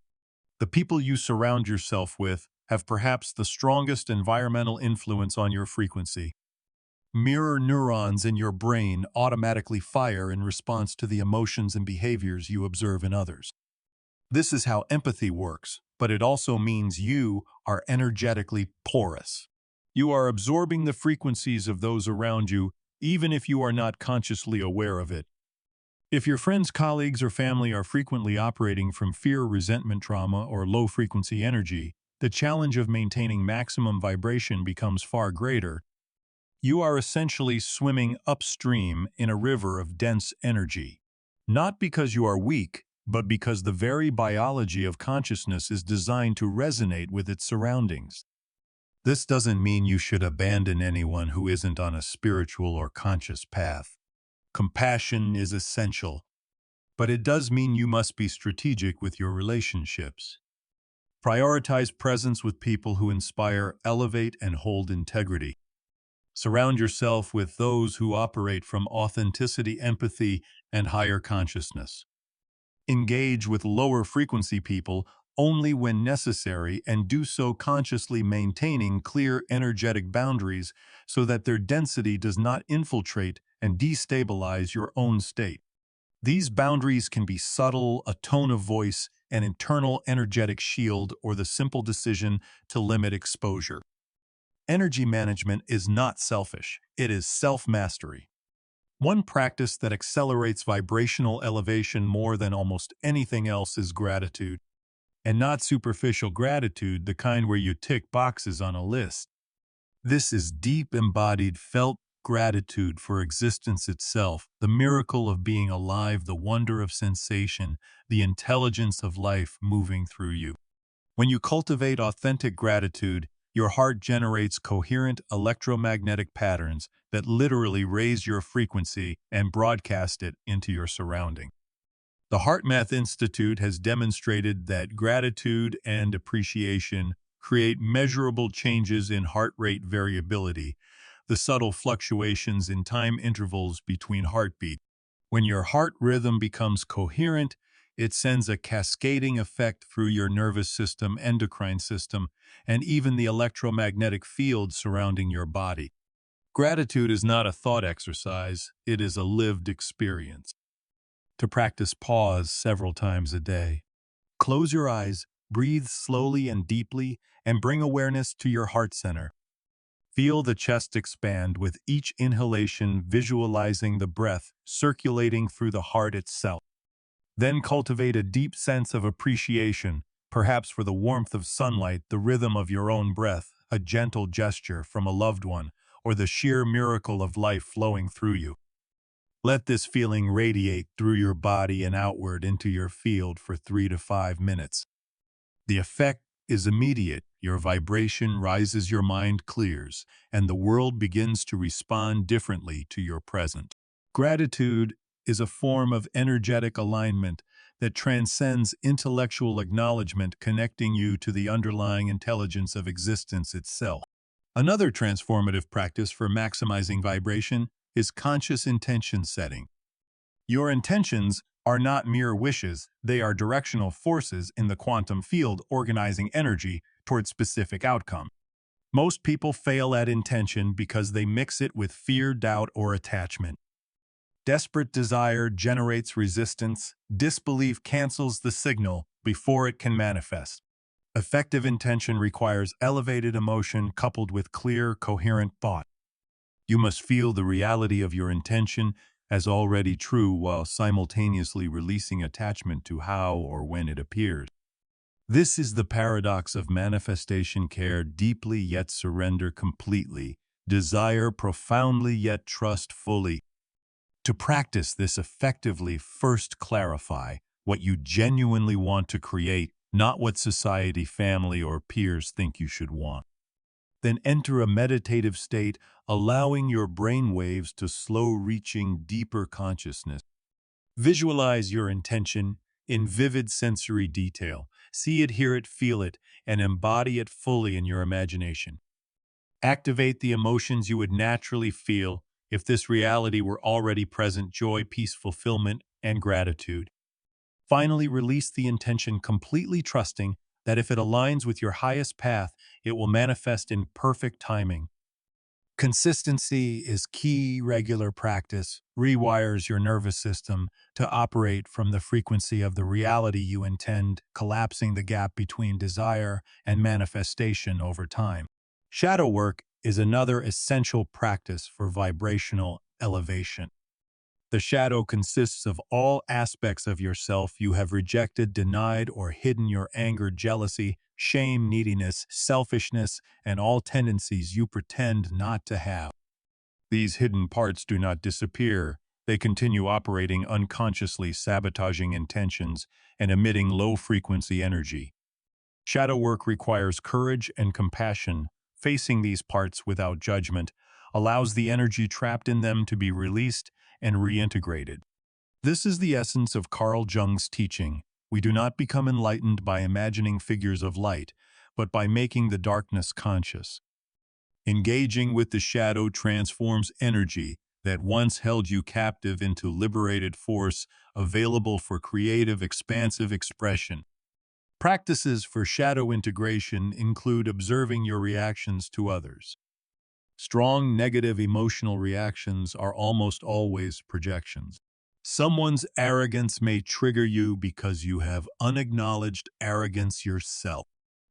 The people you surround yourself with have perhaps the strongest environmental influence on your frequency. Mirror neurons in your brain automatically fire in response to the emotions and behaviors you observe in others. This is how empathy works, but it also means you are energetically porous. You are absorbing the frequencies of those around you, even if you are not consciously aware of it. If your friends, colleagues, or family are frequently operating from fear, resentment, trauma, or low-frequency energy, the challenge of maintaining maximum vibration becomes far greater. You are essentially swimming upstream in a river of dense energy. Not because you are weak, but because the very biology of consciousness is designed to resonate with its surroundings. This doesn't mean you should abandon anyone who isn't on a spiritual or conscious path. Compassion is essential, but it does mean you must be strategic with your relationships. Prioritize presence with people who inspire, elevate, and hold integrity. Surround yourself with those who operate from authenticity, empathy, and higher consciousness. Engage with lower frequency people only when necessary, and do so consciously, maintaining clear energetic boundaries so that their density does not infiltrate and destabilize your own state. These boundaries can be subtle, a tone of voice, an internal energetic shield, or the simple decision to limit exposure. Energy management is not selfish, it is self-mastery. One practice that accelerates vibrational elevation more than almost anything else is gratitude. And not superficial gratitude, the kind where you tick boxes on a list. This is deep, embodied, felt gratitude for existence itself, the miracle of being alive, the wonder of sensation, the intelligence of life moving through you. When you cultivate authentic gratitude, your heart generates coherent electromagnetic patterns that literally raise your frequency and broadcast it into your surrounding. The HeartMath Institute has demonstrated that gratitude and appreciation create measurable changes in heart rate variability, the subtle fluctuations in time intervals between heartbeats. When your heart rhythm becomes coherent, it sends a cascading effect through your nervous system, endocrine system, and even the electromagnetic field surrounding your body. Gratitude is not a thought exercise, it is a lived experience. To practice, pause several times a day. Close your eyes, breathe slowly and deeply, and bring awareness to your heart center. Feel the chest expand with each inhalation, visualizing the breath circulating through the heart itself. Then cultivate a deep sense of appreciation, perhaps for the warmth of sunlight, the rhythm of your own breath, a gentle gesture from a loved one, or the sheer miracle of life flowing through you. Let this feeling radiate through your body and outward into your field for 3 to 5 minutes. The effect is immediate. Your vibration rises, your mind clears, and the world begins to respond differently to your present. Gratitude is a form of energetic alignment that transcends intellectual acknowledgement, connecting you to the underlying intelligence of existence itself. Another transformative practice for maximizing vibration is conscious intention setting. Your intentions are not mere wishes, they are directional forces in the quantum field organizing energy toward specific outcome. Most people fail at intention because they mix it with fear, doubt, or attachment. Desperate desire generates resistance, disbelief cancels the signal before it can manifest. Effective intention requires elevated emotion coupled with clear, coherent thought. You must feel the reality of your intention as already true while simultaneously releasing attachment to how or when it appears. This is the paradox of manifestation: care deeply yet surrender completely, desire profoundly yet trust fully. To practice this effectively, first clarify what you genuinely want to create, not what society, family, or peers think you should want. Then enter a meditative state, allowing your brain waves to slow, reaching deeper consciousness. Visualize your intention in vivid sensory detail. See it, hear it, feel it, and embody it fully in your imagination. Activate the emotions you would naturally feel if this reality were already present: joy, peace, fulfillment, and gratitude. Finally, release the intention, completely trusting that if it aligns with your highest path, it will manifest in perfect timing. Consistency is key. Regular practice rewires your nervous system to operate from the frequency of the reality you intend, collapsing the gap between desire and manifestation over time. Shadow work is another essential practice for vibrational elevation. The shadow consists of all aspects of yourself you have rejected, denied, or hidden: your anger, jealousy, shame, neediness, selfishness, and all tendencies you pretend not to have. These hidden parts do not disappear. They continue operating unconsciously, sabotaging intentions and emitting low-frequency energy. Shadow work requires courage and compassion. Facing these parts without judgment allows the energy trapped in them to be released and reintegrated. This is the essence of Carl Jung's teaching. We do not become enlightened by imagining figures of light, but by making the darkness conscious. Engaging with the shadow transforms energy that once held you captive into liberated force, available for creative, expansive expression. Practices for shadow integration include observing your reactions to others. Strong negative emotional reactions are almost always projections. Someone's arrogance may trigger you because you have unacknowledged arrogance yourself.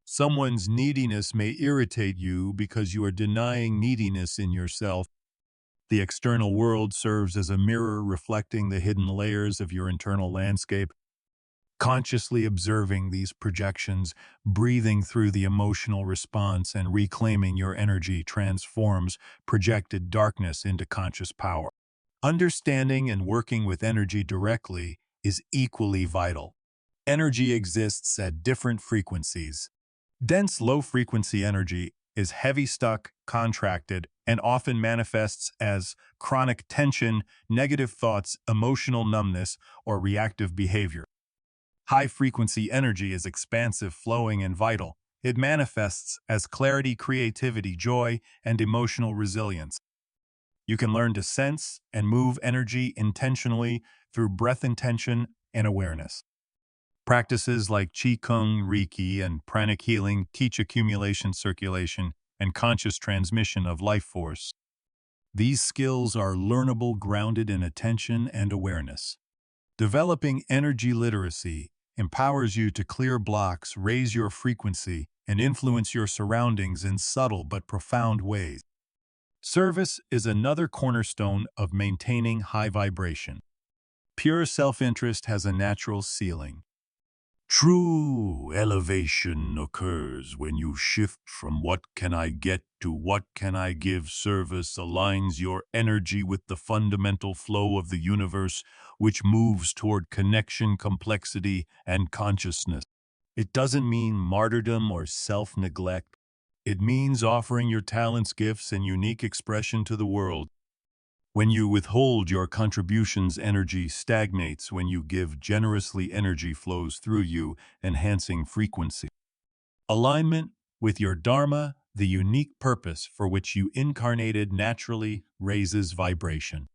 Someone's neediness may irritate you because you are denying neediness in yourself. The external world serves as a mirror reflecting the hidden layers of your internal landscape. Consciously observing these projections, breathing through the emotional response, and reclaiming your energy transforms projected darkness into conscious power. Understanding and working with energy directly is equally vital. Energy exists at different frequencies. Dense low-frequency energy is heavy, stuck, contracted, and often manifests as chronic tension, negative thoughts, emotional numbness, or reactive behavior. High-frequency energy is expansive, flowing, and vital. It manifests as clarity, creativity, joy, and emotional resilience. You can learn to sense and move energy intentionally through breath intention and awareness. Practices like Qigong, Reiki, and pranic healing teach accumulation, circulation, and conscious transmission of life force. These skills are learnable, grounded in attention and awareness. Developing energy literacy empowers you to clear blocks, raise your frequency, and influence your surroundings in subtle but profound ways. Service is another cornerstone of maintaining high vibration. Pure self-interest has a natural ceiling. True elevation occurs when you shift from what can I get to what can I give. Service aligns your energy with the fundamental flow of the universe, which moves toward connection, complexity, and consciousness. It doesn't mean martyrdom or self-neglect. It means offering your talents, gifts, and unique expression to the world. When you withhold your contributions, energy stagnates. When you give generously, energy flows through you, enhancing frequency. Alignment with your Dharma, the unique purpose for which you incarnated, naturally raises vibration.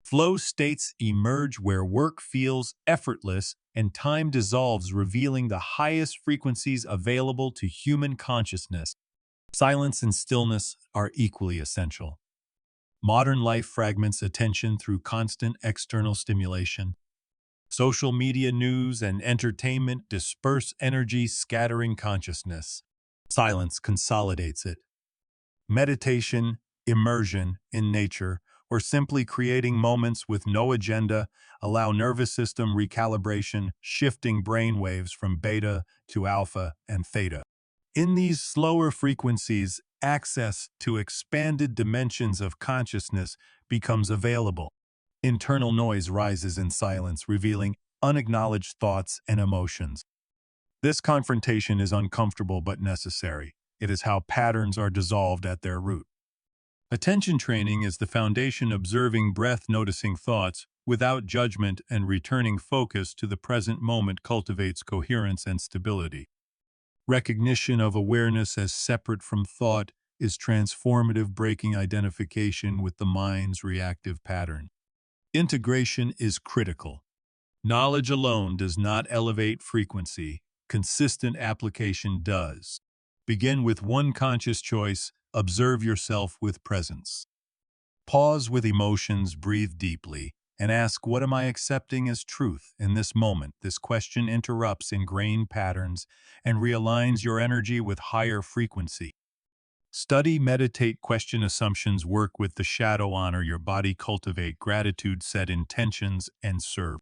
Flow states emerge where work feels effortless and time dissolves, revealing the highest frequencies available to human consciousness. Silence and stillness are equally essential. Modern life fragments attention through constant external stimulation. Social media, news, and entertainment disperse energy, scattering consciousness. Silence consolidates it. Meditation, immersion in nature, or simply creating moments with no agenda allow nervous system recalibration, shifting brain waves from beta to alpha and theta. In these slower frequencies, access to expanded dimensions of consciousness becomes available. Internal noise rises in silence, revealing unacknowledged thoughts and emotions. This confrontation is uncomfortable but necessary. It is how patterns are dissolved at their root. Attention training is the foundation, observing breath, noticing thoughts without judgment, and returning focus to the present moment cultivates coherence and stability. Recognition of awareness as separate from thought is transformative, breaking identification with the mind's reactive pattern. Integration is critical. Knowledge alone does not elevate frequency. Consistent application does. Begin with one conscious choice. Observe yourself with presence. Pause with emotions, breathe deeply, and ask, what am I accepting as truth in this moment? This question interrupts ingrained patterns and realigns your energy with higher frequency. Study, meditate, question assumptions, work with the shadow, honor your body, cultivate gratitude, set intentions, and serve.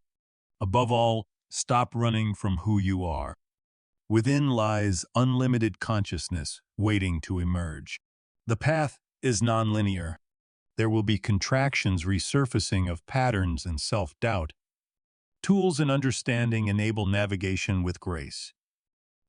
Above all, stop running from who you are. Within lies unlimited consciousness waiting to emerge. The path is nonlinear. There will be contractions, resurfacing of patterns, and self-doubt. Tools and understanding enable navigation with grace.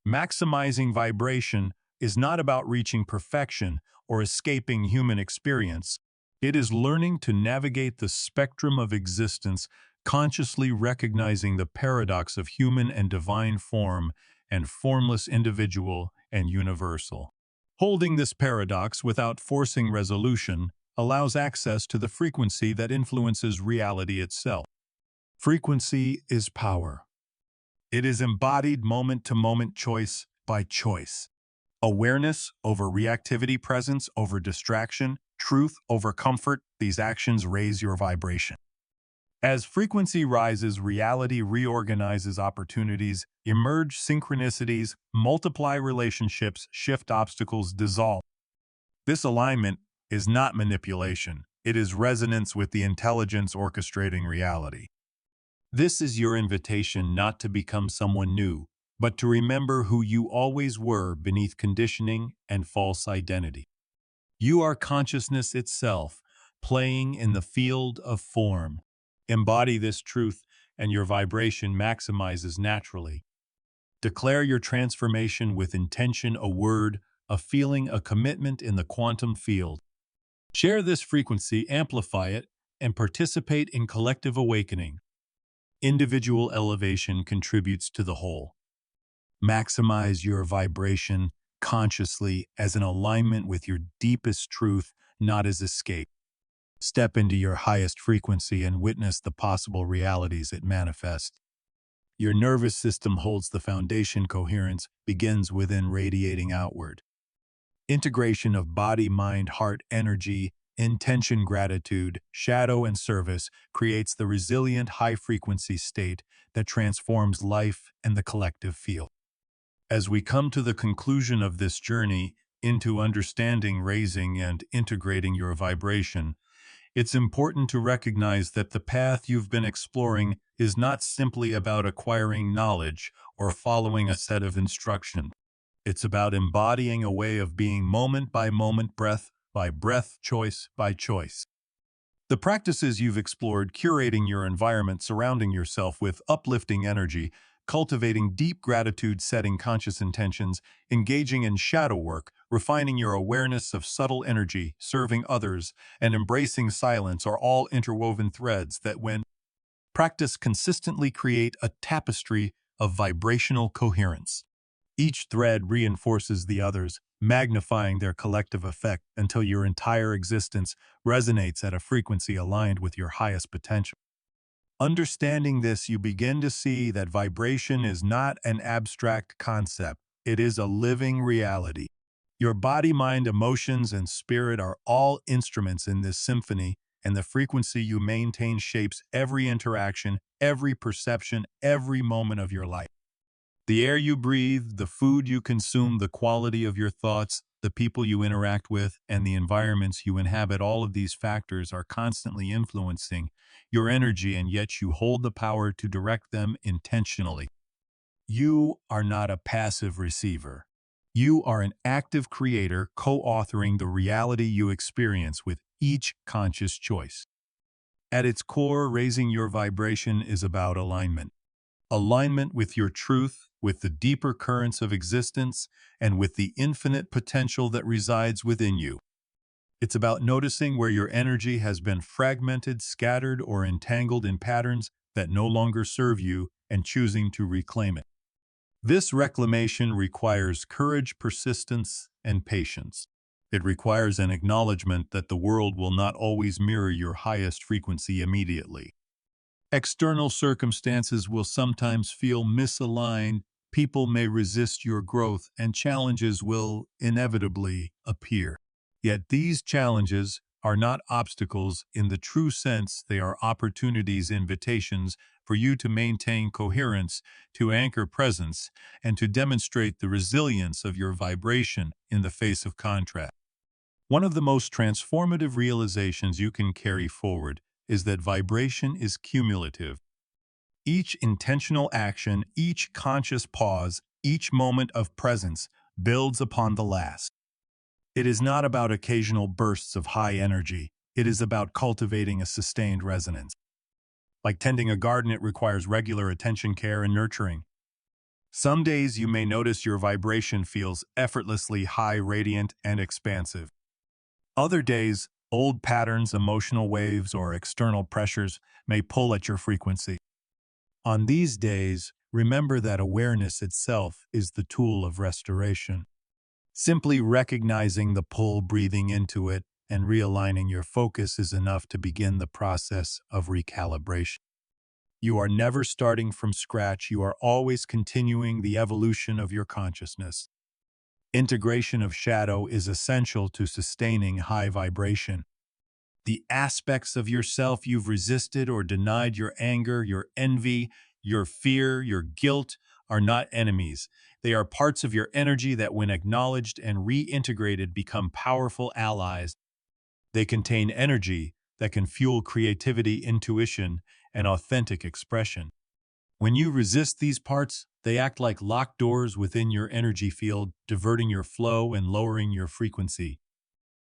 Maximizing vibration is not about reaching perfection or escaping human experience. It is learning to navigate the spectrum of existence, consciously recognizing the paradox of human and divine, form and formless, individual and universal. Holding this paradox without forcing resolution allows access to the frequency that influences reality itself. Frequency is power. It is embodied moment-to-moment, choice by choice. Awareness over reactivity, presence over distraction, truth over comfort. These actions raise your vibration. As frequency rises, reality reorganizes, opportunities emerge, synchronicities multiply, relationships shift, obstacles dissolve. This alignment is not manipulation. It is resonance with the intelligence orchestrating reality. This is your invitation not to become someone new, but to remember who you always were beneath conditioning and false identity. You are consciousness itself, playing in the field of form. Embody this truth, and your vibration maximizes naturally. Declare your transformation with intention, a word, a feeling, a commitment in the quantum field. Share this frequency, amplify it, and participate in collective awakening. Individual elevation contributes to the whole. Maximize your vibration consciously as an alignment with your deepest truth, not as escape. Step into your highest frequency and witness the possible realities it manifests. Your nervous system holds the foundation. Coherence begins within, radiating outward. Integration of body, mind, heart, energy Intention, gratitude, shadow, and service creates the resilient high-frequency state that transforms life and the collective field. As we come to the conclusion of this journey into understanding, raising, and integrating your vibration, it's important to recognize that the path you've been exploring is not simply about acquiring knowledge or following a set of instructions. It's about embodying a way of being moment by moment, breath by breath, choice by choice. The practices you've explored, curating your environment, surrounding yourself with uplifting energy, cultivating deep gratitude, setting conscious intentions, engaging in shadow work, refining your awareness of subtle energy, serving others, and embracing silence are all interwoven threads that, when practiced consistently, create a tapestry of vibrational coherence. Each thread reinforces the others, magnifying their collective effect until your entire existence resonates at a frequency aligned with your highest potential. Understanding this, you begin to see that vibration is not an abstract concept. It is a living reality. Your body, mind, emotions, and spirit are all instruments in this symphony, and the frequency you maintain shapes every interaction, every perception, every moment of your life. The air you breathe, the food you consume, the quality of your thoughts, the people you interact with, and the environments you inhabit, all of these factors are constantly influencing your energy, and yet you hold the power to direct them intentionally. You are not a passive receiver. You are an active creator, co-authoring the reality you experience with each conscious choice. At its core, raising your vibration is about alignment. Alignment with your truth, with the deeper currents of existence, and with the infinite potential that resides within you. It's about noticing where your energy has been fragmented, scattered, or entangled in patterns that no longer serve you and choosing to reclaim it. This reclamation requires courage, persistence, and patience. It requires an acknowledgement that the world will not always mirror your highest frequency immediately. External circumstances will sometimes feel misaligned, people may resist your growth, and challenges will inevitably appear. Yet these challenges are not obstacles in the true sense. They are opportunities, invitations for you to maintain coherence, to anchor presence, and to demonstrate the resilience of your vibration in the face of contrast. One of the most transformative realizations you can carry forward is that vibration is cumulative. Each intentional action, each conscious pause, each moment of presence builds upon the last. It is not about occasional bursts of high energy. It is about cultivating a sustained resonance. Like tending a garden, it requires regular attention, care, and nurturing. Some days you may notice your vibration feels effortlessly high, radiant, and expansive. Other days, old patterns, emotional waves, or external pressures may pull at your frequency. On these days, remember that awareness itself is the tool of restoration. Simply recognizing the pull, breathing into it, and realigning your focus is enough to begin the process of recalibration. You are never starting from scratch. You are always continuing the evolution of your consciousness. Integration of shadow is essential to sustaining high vibration. The aspects of yourself you've resisted or denied, your anger, your envy, your fear, your guilt, are not enemies. They are parts of your energy that, when acknowledged and reintegrated, become powerful allies. They contain energy that can fuel creativity, intuition, and authentic expression. When you resist these parts, they act like locked doors within your energy field, diverting your flow and lowering your frequency.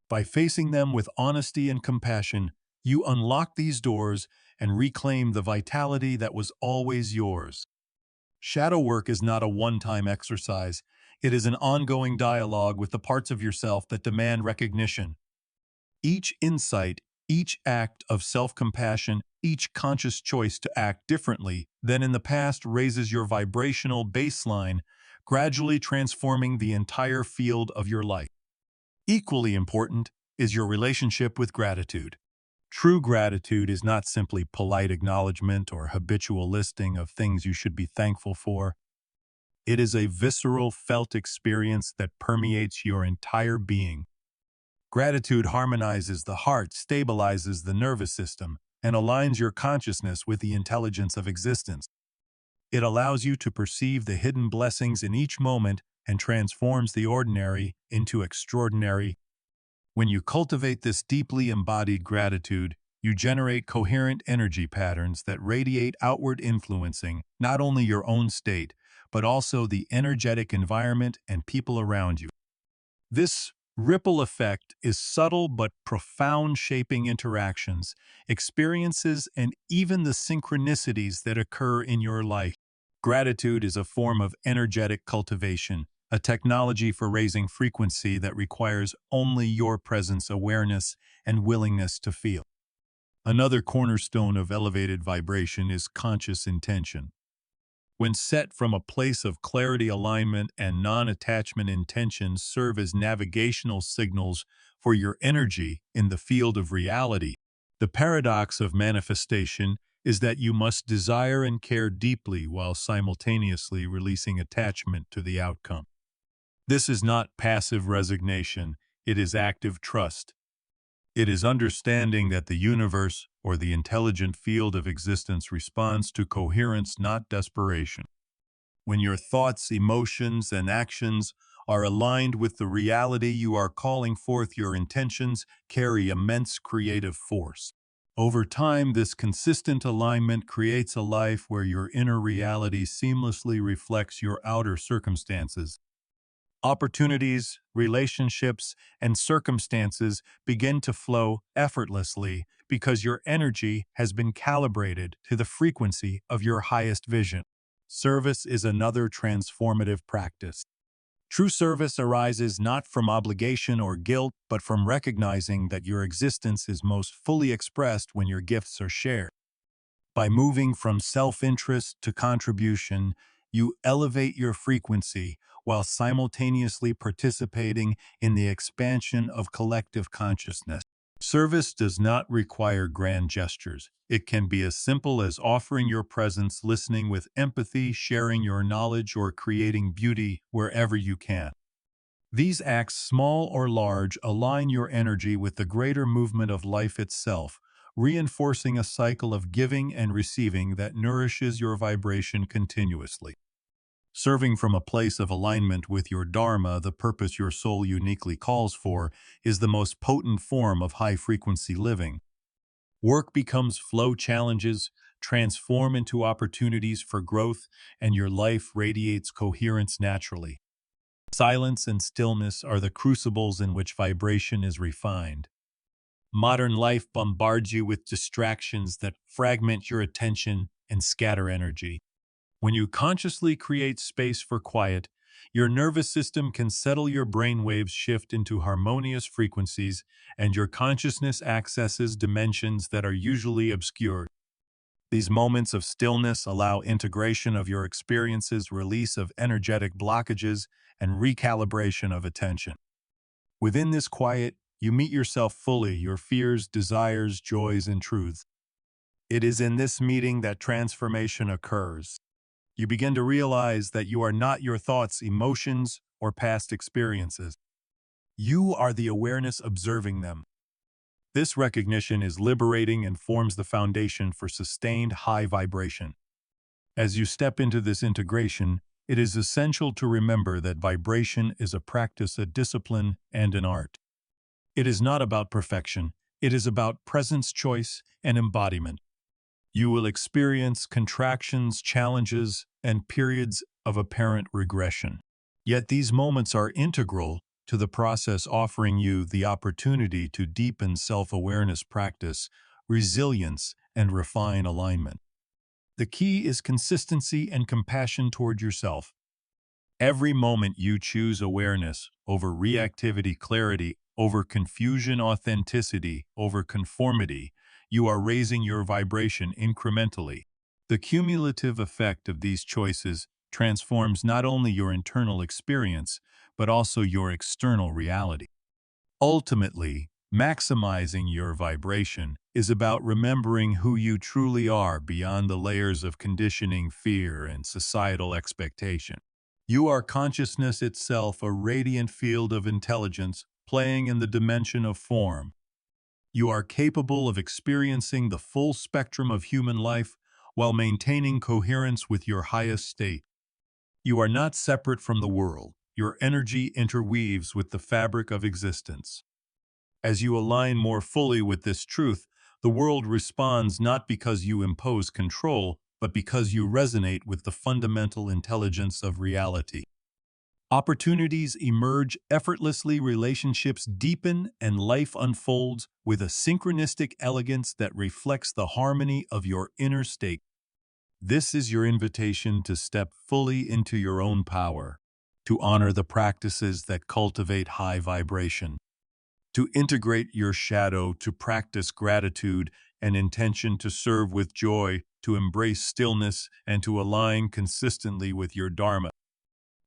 By facing them with honesty and compassion, you unlock these doors and reclaim the vitality that was always yours. Shadow work is not a one-time exercise. It is an ongoing dialogue with the parts of yourself that demand recognition. Each insight, each act of self-compassion, each conscious choice to act differently than in the past raises your vibrational baseline, gradually transforming the entire field of your life. Equally important is your relationship with gratitude. True gratitude is not simply polite acknowledgement or habitual listing of things you should be thankful for. It is a visceral, felt experience that permeates your entire being. Gratitude harmonizes the heart, stabilizes the nervous system, and aligns your consciousness with the intelligence of existence. It allows you to perceive the hidden blessings in each moment and transforms the ordinary into extraordinary. When you cultivate this deeply embodied gratitude, you generate coherent energy patterns that radiate outward, influencing not only your own state, but also the energetic environment and people around you. This ripple effect is subtle but profound, shaping interactions, experiences, and even the synchronicities that occur in your life. Gratitude is a form of energetic cultivation, a technology for raising frequency that requires only your presence, awareness, and willingness to feel. Another cornerstone of elevated vibration is conscious intention. When set from a place of clarity, alignment, and non-attachment, intentions serve as navigational signals for your energy in the field of reality. The paradox of manifestation is that you must desire and care deeply while simultaneously releasing attachment to the outcome. This is not passive resignation, it is active trust. It is understanding that the universe, or the intelligent field of existence, responds to coherence, not desperation. When your thoughts, emotions, and actions are aligned with the reality you are calling forth, your intentions carry immense creative force. Over time, this consistent alignment creates a life where your inner reality seamlessly reflects your outer circumstances. Opportunities, relationships, and circumstances begin to flow effortlessly because your energy has been calibrated to the frequency of your highest vision. Service is another transformative practice. True service arises not from obligation or guilt, but from recognizing that your existence is most fully expressed when your gifts are shared. By moving from self-interest to contribution, you elevate your frequency while simultaneously participating in the expansion of collective consciousness. Service does not require grand gestures. It can be as simple as offering your presence, listening with empathy, sharing your knowledge, or creating beauty wherever you can. These acts, small or large, align your energy with the greater movement of life itself, reinforcing a cycle of giving and receiving that nourishes your vibration continuously. Serving from a place of alignment with your dharma, the purpose your soul uniquely calls for, is the most potent form of high-frequency living. Work becomes flow, challenges transform into opportunities for growth, and your life radiates coherence naturally. Silence and stillness are the crucibles in which vibration is refined. Modern life bombards you with distractions that fragment your attention and scatter energy. When you consciously create space for quiet, your nervous system can settle, your brain waves shift into harmonious frequencies, and your consciousness accesses dimensions that are usually obscured. These moments of stillness allow integration of your experiences, release of energetic blockages, and recalibration of attention. Within this quiet, you meet yourself fully, your fears, desires, joys, and truths. It is in this meeting that transformation occurs. You begin to realize that you are not your thoughts, emotions, or past experiences. You are the awareness observing them. This recognition is liberating and forms the foundation for sustained high vibration. As you step into this integration, it is essential to remember that vibration is a practice, a discipline, and an art. It is not about perfection. It is about presence, choice, and embodiment. You will experience contractions, challenges, and periods of apparent regression. Yet these moments are integral to the process, offering you the opportunity to deepen self-awareness, practice resilience, and refine alignment. The key is consistency and compassion toward yourself. Every moment you choose awareness over reactivity, clarity over confusion, authenticity over conformity, you are raising your vibration incrementally. The cumulative effect of these choices transforms not only your internal experience, but also your external reality. Ultimately, maximizing your vibration is about remembering who you truly are beyond the layers of conditioning, fear, and societal expectation. You are consciousness itself, a radiant field of intelligence, playing in the dimension of form. You are capable of experiencing the full spectrum of human life while maintaining coherence with your highest state. You are not separate from the world. Your energy interweaves with the fabric of existence. As you align more fully with this truth, the world responds not because you impose control, but because you resonate with the fundamental intelligence of reality. Opportunities emerge effortlessly, relationships deepen, and life unfolds with a synchronistic elegance that reflects the harmony of your inner state. This is your invitation to step fully into your own power, to honor the practices that cultivate high vibration, to integrate your shadow, to practice gratitude and intention, to serve with joy, to embrace stillness, and to align consistently with your dharma.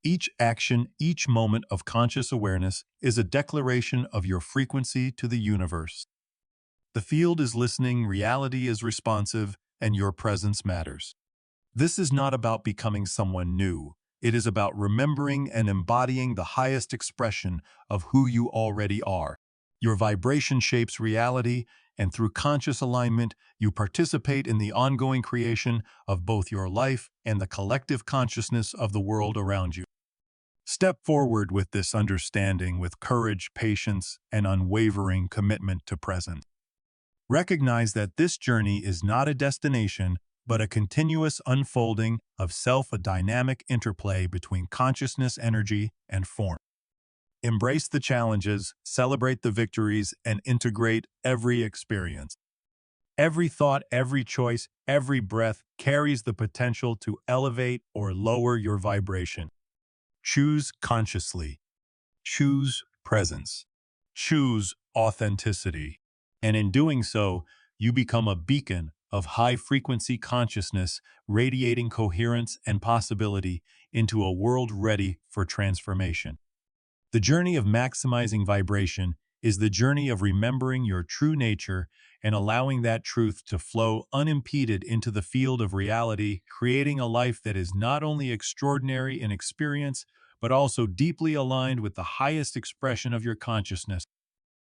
Each action, each moment of conscious awareness is a declaration of your frequency to the universe. The field is listening, reality is responsive, and your presence matters. This is not about becoming someone new. It is about remembering and embodying the highest expression of who you already are. Your vibration shapes reality, and through conscious alignment, you participate in the ongoing creation of both your life and the collective consciousness of the world around you. Step forward with this understanding with courage, patience, and unwavering commitment to present. Recognize that this journey is not a destination, but a continuous unfolding of self, a dynamic interplay between consciousness, energy, and form. Embrace the challenges, celebrate the victories, and integrate every experience. Every thought, every choice, every breath carries the potential to elevate or lower your vibration. Choose consciously. Choose presence. Choose authenticity. And in doing so, you become a beacon of high-frequency consciousness, radiating coherence and possibility into a world ready for transformation. The journey of maximizing vibration is the journey of remembering your true nature and allowing that truth to flow unimpeded into the field of reality, creating a life that is not only extraordinary in experience, but also deeply aligned with the highest expression of your consciousness.